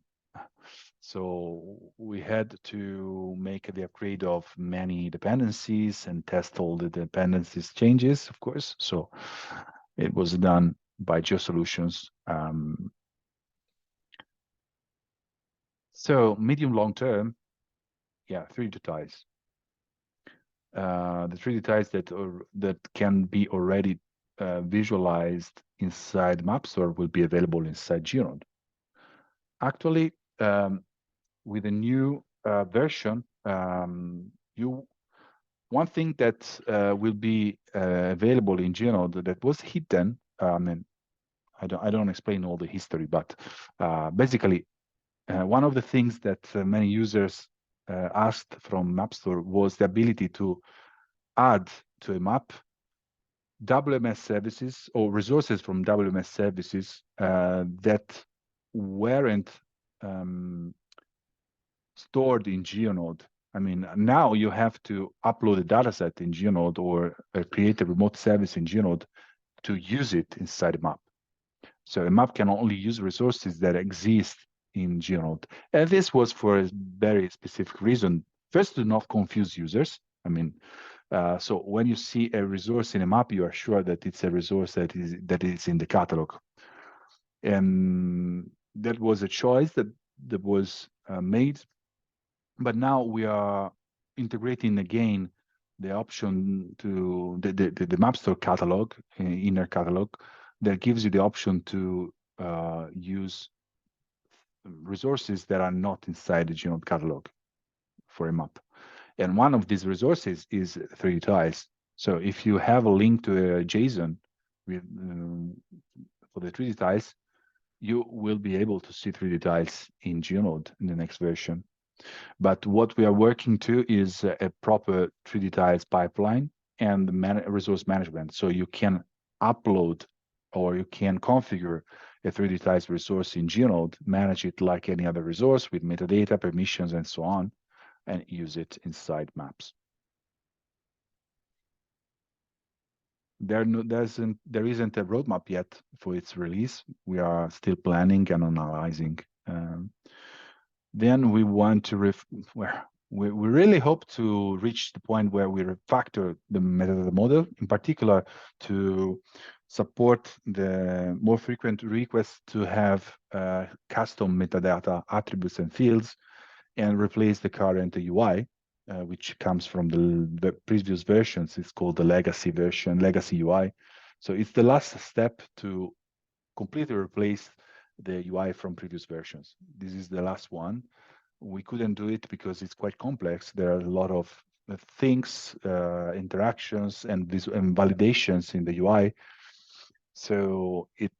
So we had to make the upgrade of many dependencies and test all the dependencies changes, of course. So it was done by GeoSolutions. So medium long term, yeah, 3D ties. The 3D ties that can be already visualized inside MapStore will be available inside GeoNode. Actually, with a new version, one thing that will be available in GeoNode that was hidden. I don't explain all the history, but basically, one of the things that many users asked from MapStore was the ability to add to a map WMS services or resources from WMS services that weren't stored in GeoNode. I mean, now you have to upload a dataset in GeoNode or create a remote service in GeoNode to use it inside a map. So a map can only use resources that exist in GeoNode. And this was for a very specific reason. First, to not confuse users. I mean, so when you see a resource in a map, you are sure that it's a resource that is in the catalog. And that was a choice that was made. But now we are integrating again the option to the MapStore catalog, inner catalog, that gives you the option to use resources that are not inside the GeoNode catalog for a map. And one of these resources is 3D tiles. So if you have a link to a JSON with, for the 3D tiles, you will be able to see 3D tiles in GeoNode in the next version. But what we are working to is a proper 3D tiles pipeline and resource management. So you can upload or you can configure a 3D tiles resource in GeoNode, manage it like any other resource with metadata, permissions, and so on, and use it inside maps. There isn't a roadmap yet for its release. We are still planning and analyzing. Then we want to we really hope to reach the point where we refactor the metadata model, in particular to support the more frequent requests to have custom metadata attributes and fields and replace the current UI, which comes from the previous versions. It's called the legacy version, legacy UI. So it's the last step to completely replace the UI from previous versions. This is the last one. we couldn't do it because it's quite complex. There are a lot of things, interactions, and validations in the UI. So it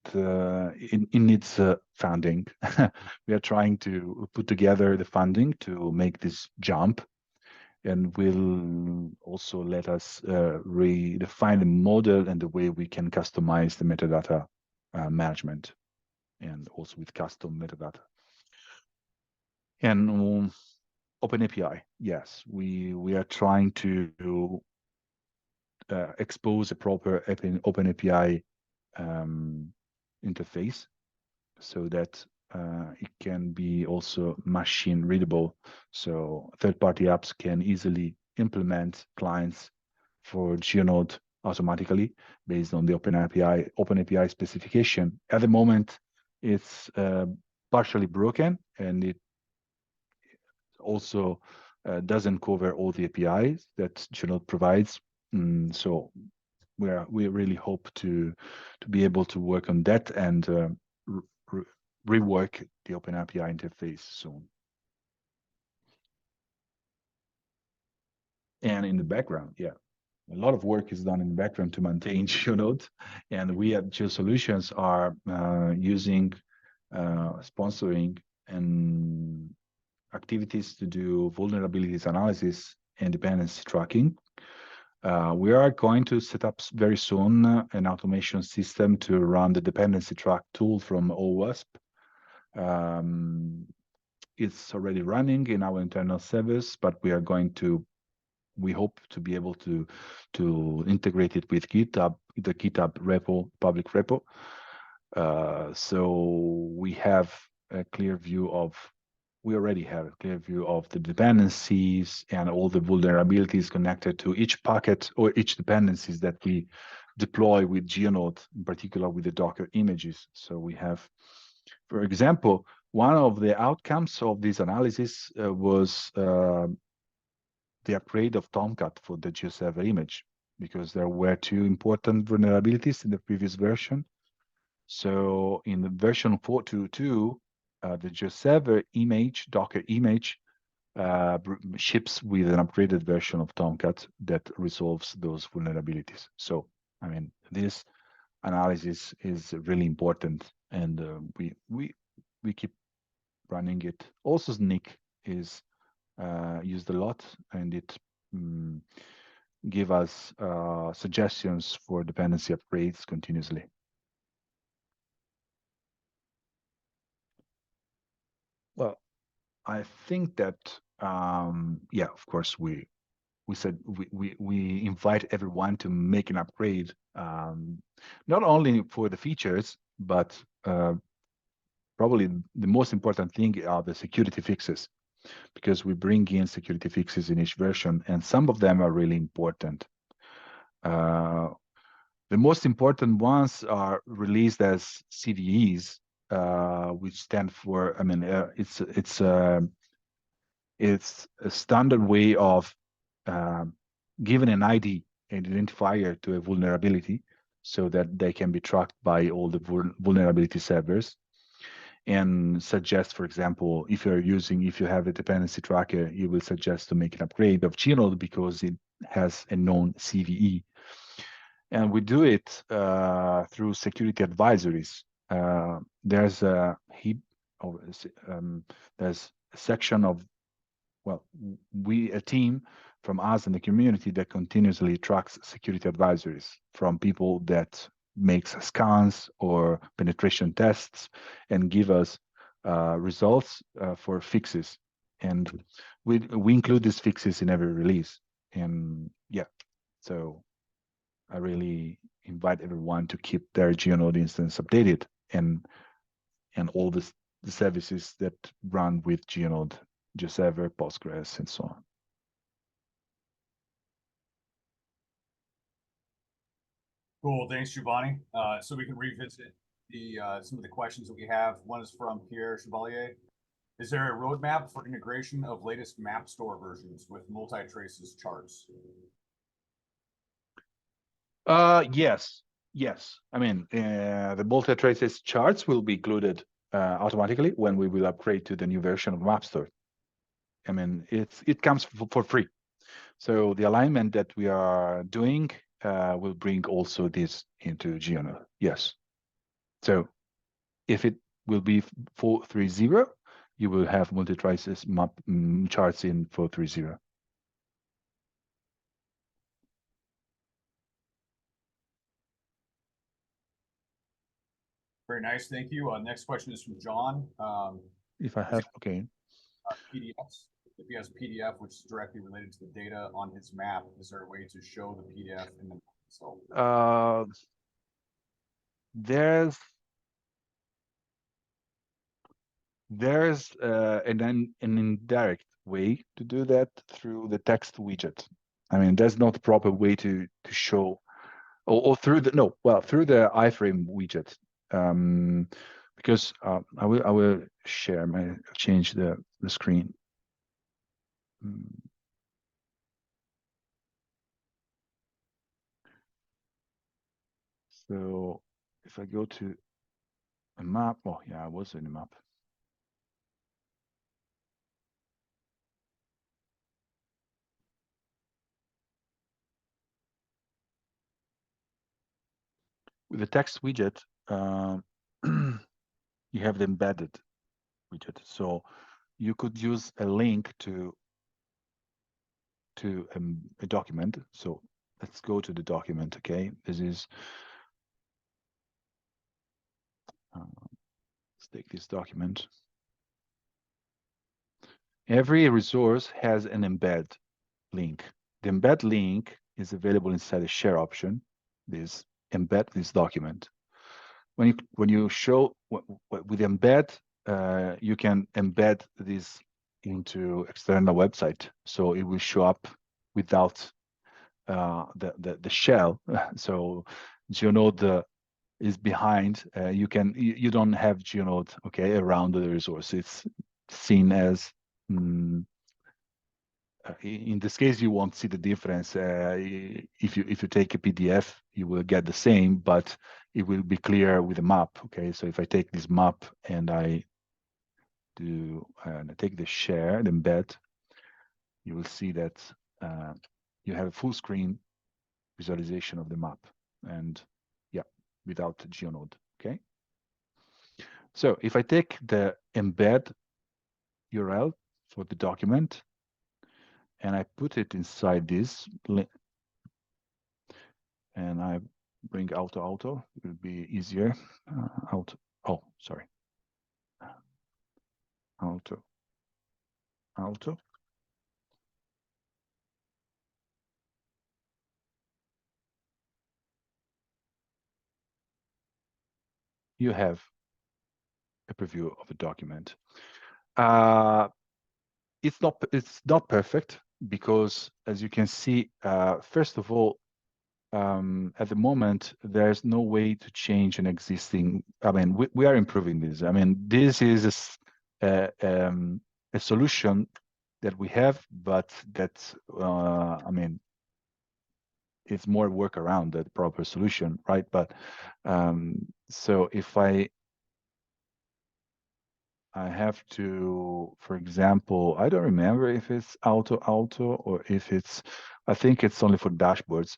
needs funding. We are trying to put together the funding to make this jump, and will also let us redefine the model and the way we can customize the metadata management, and also with custom metadata. And Open API, yes, we are trying to expose a proper Open API interface, so that it can be also machine readable, so third-party apps can easily implement clients for GeoNode automatically based on the Open API specification. At the moment, it's partially broken, and it also doesn't cover all the APIs that GeoNode provides. So we really hope to be able to work on that and rework the Open API interface soon. And in the background, yeah, a lot of work is done in the background to maintain GeoNode, and we at GeoSolutions are using sponsoring and activities to do vulnerabilities analysis and dependency tracking. We are going to set up very soon an automation system to run the dependency track tool from OWASP. It's already running in our internal service, but we hope to be able to integrate it with GitHub, the GitHub repo, public repo. So we already have a clear view of the dependencies and all the vulnerabilities connected to each packet or each dependencies that we deploy with GeoNode, in particular with the Docker images. So we have, for example, one of the outcomes of this analysis was the upgrade of Tomcat for the GeoServer image, because there were two important vulnerabilities in the previous version. So in the version 4.2.2, the GeoServer image, Docker image, ships with an upgraded version of Tomcat that resolves those vulnerabilities. So, I mean, this analysis is really important, and we keep running it. Also, Snyk is used a lot, and it give us suggestions for dependency upgrades continuously. Well, I think that yeah, of course, we said we invite everyone to make an upgrade, not only for the features, but probably the most important thing are the security fixes, because we bring in security fixes in each version, and some of them are really important. The most important ones are released as CVEs, which stand for, I mean, it's a standard way of giving an ID, an identifier to a vulnerability, so that they can be tracked by all the vulnerability servers, and suggest, for example, if you have a dependency tracker, it will suggest to make an upgrade of GeoNode because it has a known CVE. And we do it through security advisories. There's a heap, there's a section of, well, a team from us in the community that continuously tracks security advisories from people that makes scans or penetration tests and give us results for fixes. And we include these fixes in every release. And yeah, so I really invite everyone to keep their GeoNode instance updated, and all the services that run with GeoNode, GeoServer, Postgres, and so on. Cool, thanks, Giovanni. So we can revisit some of the questions that we have. One is from Pierre Chevalier. Is there a roadmap for integration of latest map store versions with multi-traces charts? Yes. I mean, the multi-traces charts will be included automatically when we will upgrade to the new version of MapStore. I mean, it comes for free. So the alignment that we are doing will bring also this into GeoNode. Yes. So if it will be 430, you will have multi-traces map charts in 430. Very nice, thank you. Next question is from John. If I have, okay. PDFs. If he has a PDF which is directly related to the data on his map, is there a way to show the PDF in the map itself? There's an indirect way to do that through the text widget. I mean, there's not a proper way to show, or through the through the iframe widget, because I will share change the screen. So if I go to a map, oh yeah, I was in a map. With the text widget, you have the embedded widget. So you could use a link to a document. So let's go to the document. Okay, this is let's take this document. Every resource has an embed link. The embed link is available inside the share option. This embed this document. When you show with embed, you can embed this into external website, so it will show up without the shell. So GeoNode is behind. You don't have GeoNode around the resource. It's seen as in this case you won't see the difference. If you take a PDF, you will get the same, but it will be clear with a map. Okay, so if I take this map and I take the share, the embed, you will see that you have a full screen visualization of the map, and yeah, without GeoNode. Okay, so if I take the embed URL for the document and I put it inside this, and I bring auto, it will be easier. Auto, oh, sorry. Auto. You have a preview of the document. It's not perfect because, as you can see, first of all, at the moment, there's no way to change an existing. I mean, we are improving this. I mean, this is a solution that we have, but that I mean, it's more workaround than the proper solution, right? But so if I have to, for example, I don't remember if it's auto or if it's, I think it's only for dashboards.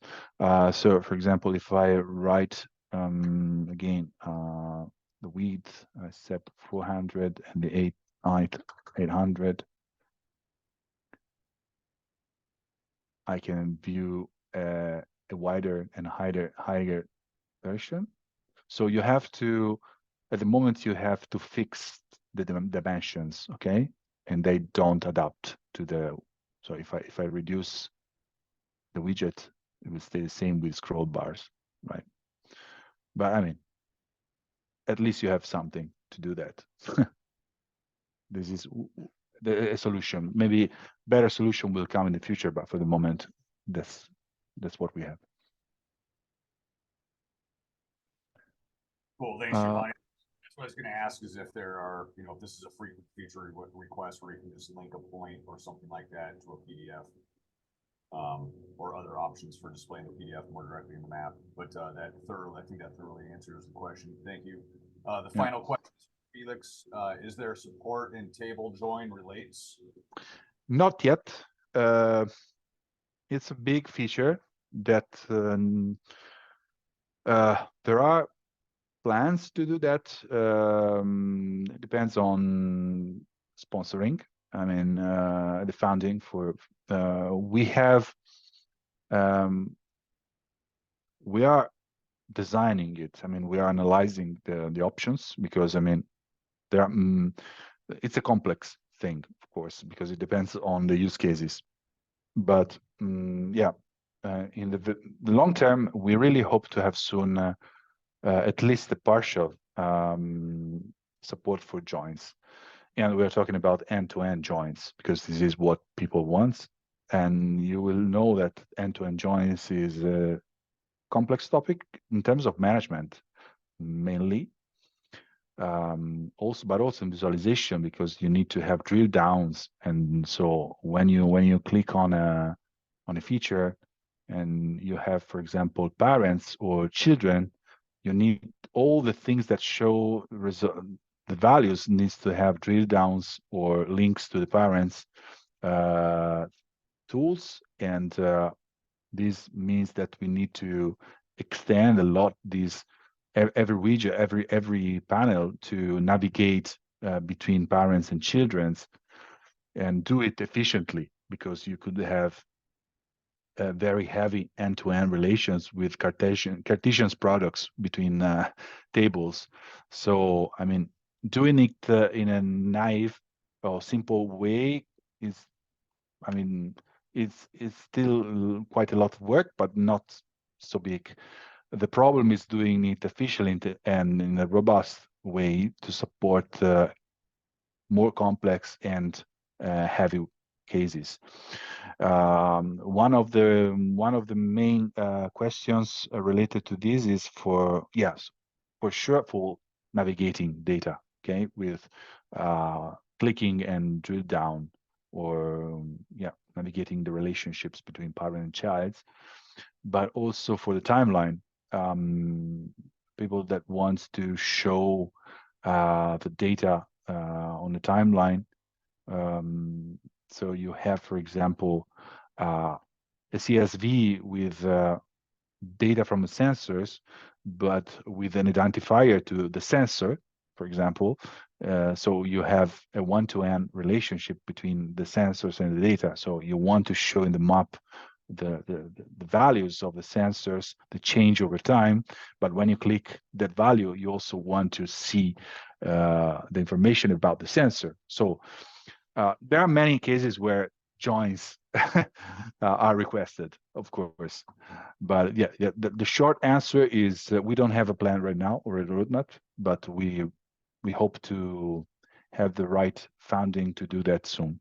So for example, if I write again the width, I set 400 and the height 800, I can view a wider and higher version. So you have to, at the moment, you have to fix the dimensions, okay? And they don't adapt to the, so if I reduce the widget, it will stay the same with scroll bars, right? But I mean, at least you have something to do that. This is a solution. Maybe better solution will come in the future, but for the moment, that's what we have. Cool, thanks, Giovanni. That's what I was going to ask is if there are, if this is a frequent feature request where you can just link a point or something like that to a PDF, or other options for displaying the PDF more directly in the map. But I think that thoroughly answers the question. Thank you. The final question, Felix, is there support in table join relates? Not yet. It's a big feature that there are plans to do that. It depends on sponsoring. I mean, the funding for we are designing it. I mean, we are analyzing the options because I mean, there are, it's a complex thing, of course, because it depends on the use cases. But yeah, in the long term, we really hope to have soon at least a partial support for joins. And we're talking about end-to-end joins because this is what people want. And you will know that end-to-end joins is a complex topic in terms of management, mainly. But also in visualization, because you need to have drill downs. And so when you click on a feature and you have, for example, parents or children, you need all the things that show the values needs to have drill downs or links to the parents tools. And this means that we need to extend a lot these every widget, every panel to navigate between parents and children's and do it efficiently, because you could have very heavy end-to-end relations with Cartesian's products between tables. So, I mean, doing it in a naive or simple way is, I mean, it's still quite a lot of work, but not so big. The problem is doing it efficiently and in a robust way to support more complex and heavy cases. One of the main questions related to this is for sure for navigating data, okay, with clicking and drill down, or navigating the relationships between parent and child, but also for the timeline. People that want to show the data on the timeline. So you have, for example, a CSV with data from the sensors, but with an identifier to the sensor, for example. So you have a one-to-one relationship between the sensors and the data. So you want to show in the map the values of the sensors, the change over time. But when you click that value, you also want to see the information about the sensor. So there are many cases where joins are requested, of course. But the short answer is we don't have a plan right now or a roadmap, but we hope to have the right funding to do that soon.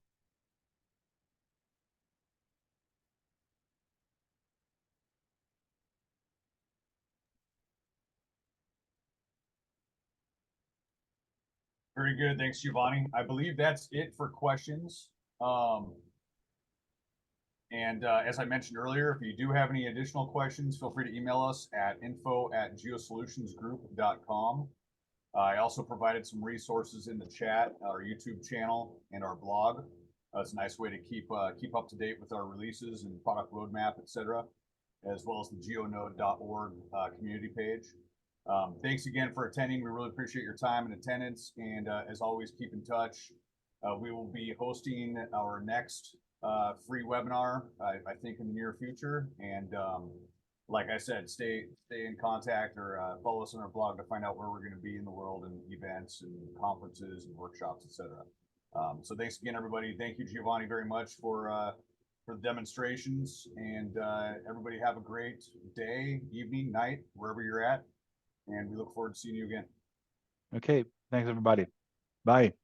Very good. Thanks, Giovanni. I believe that's it for questions. As I mentioned earlier, if you do have any additional questions, feel free to email us at info@geosolutionsgroup.com. I also provided some resources in the chat, our YouTube channel and our blog. It's a nice way to keep up to date with our releases and product roadmap, etc., as well as the geonode.org community page. Thanks again for attending. We really appreciate your time and attendance. And as always, keep in touch. We will be hosting our next free webinar, I think, in the near future. And like I said, stay in contact or follow us on our blog to find out where we're going to be in the world and events and conferences and workshops, etc. So thanks again, everybody. Thank you, Giovanni, very much for the demonstrations. And everybody have a great day, evening, night, wherever you're at. And we look forward to seeing you again. Okay. Thanks, everybody. Bye.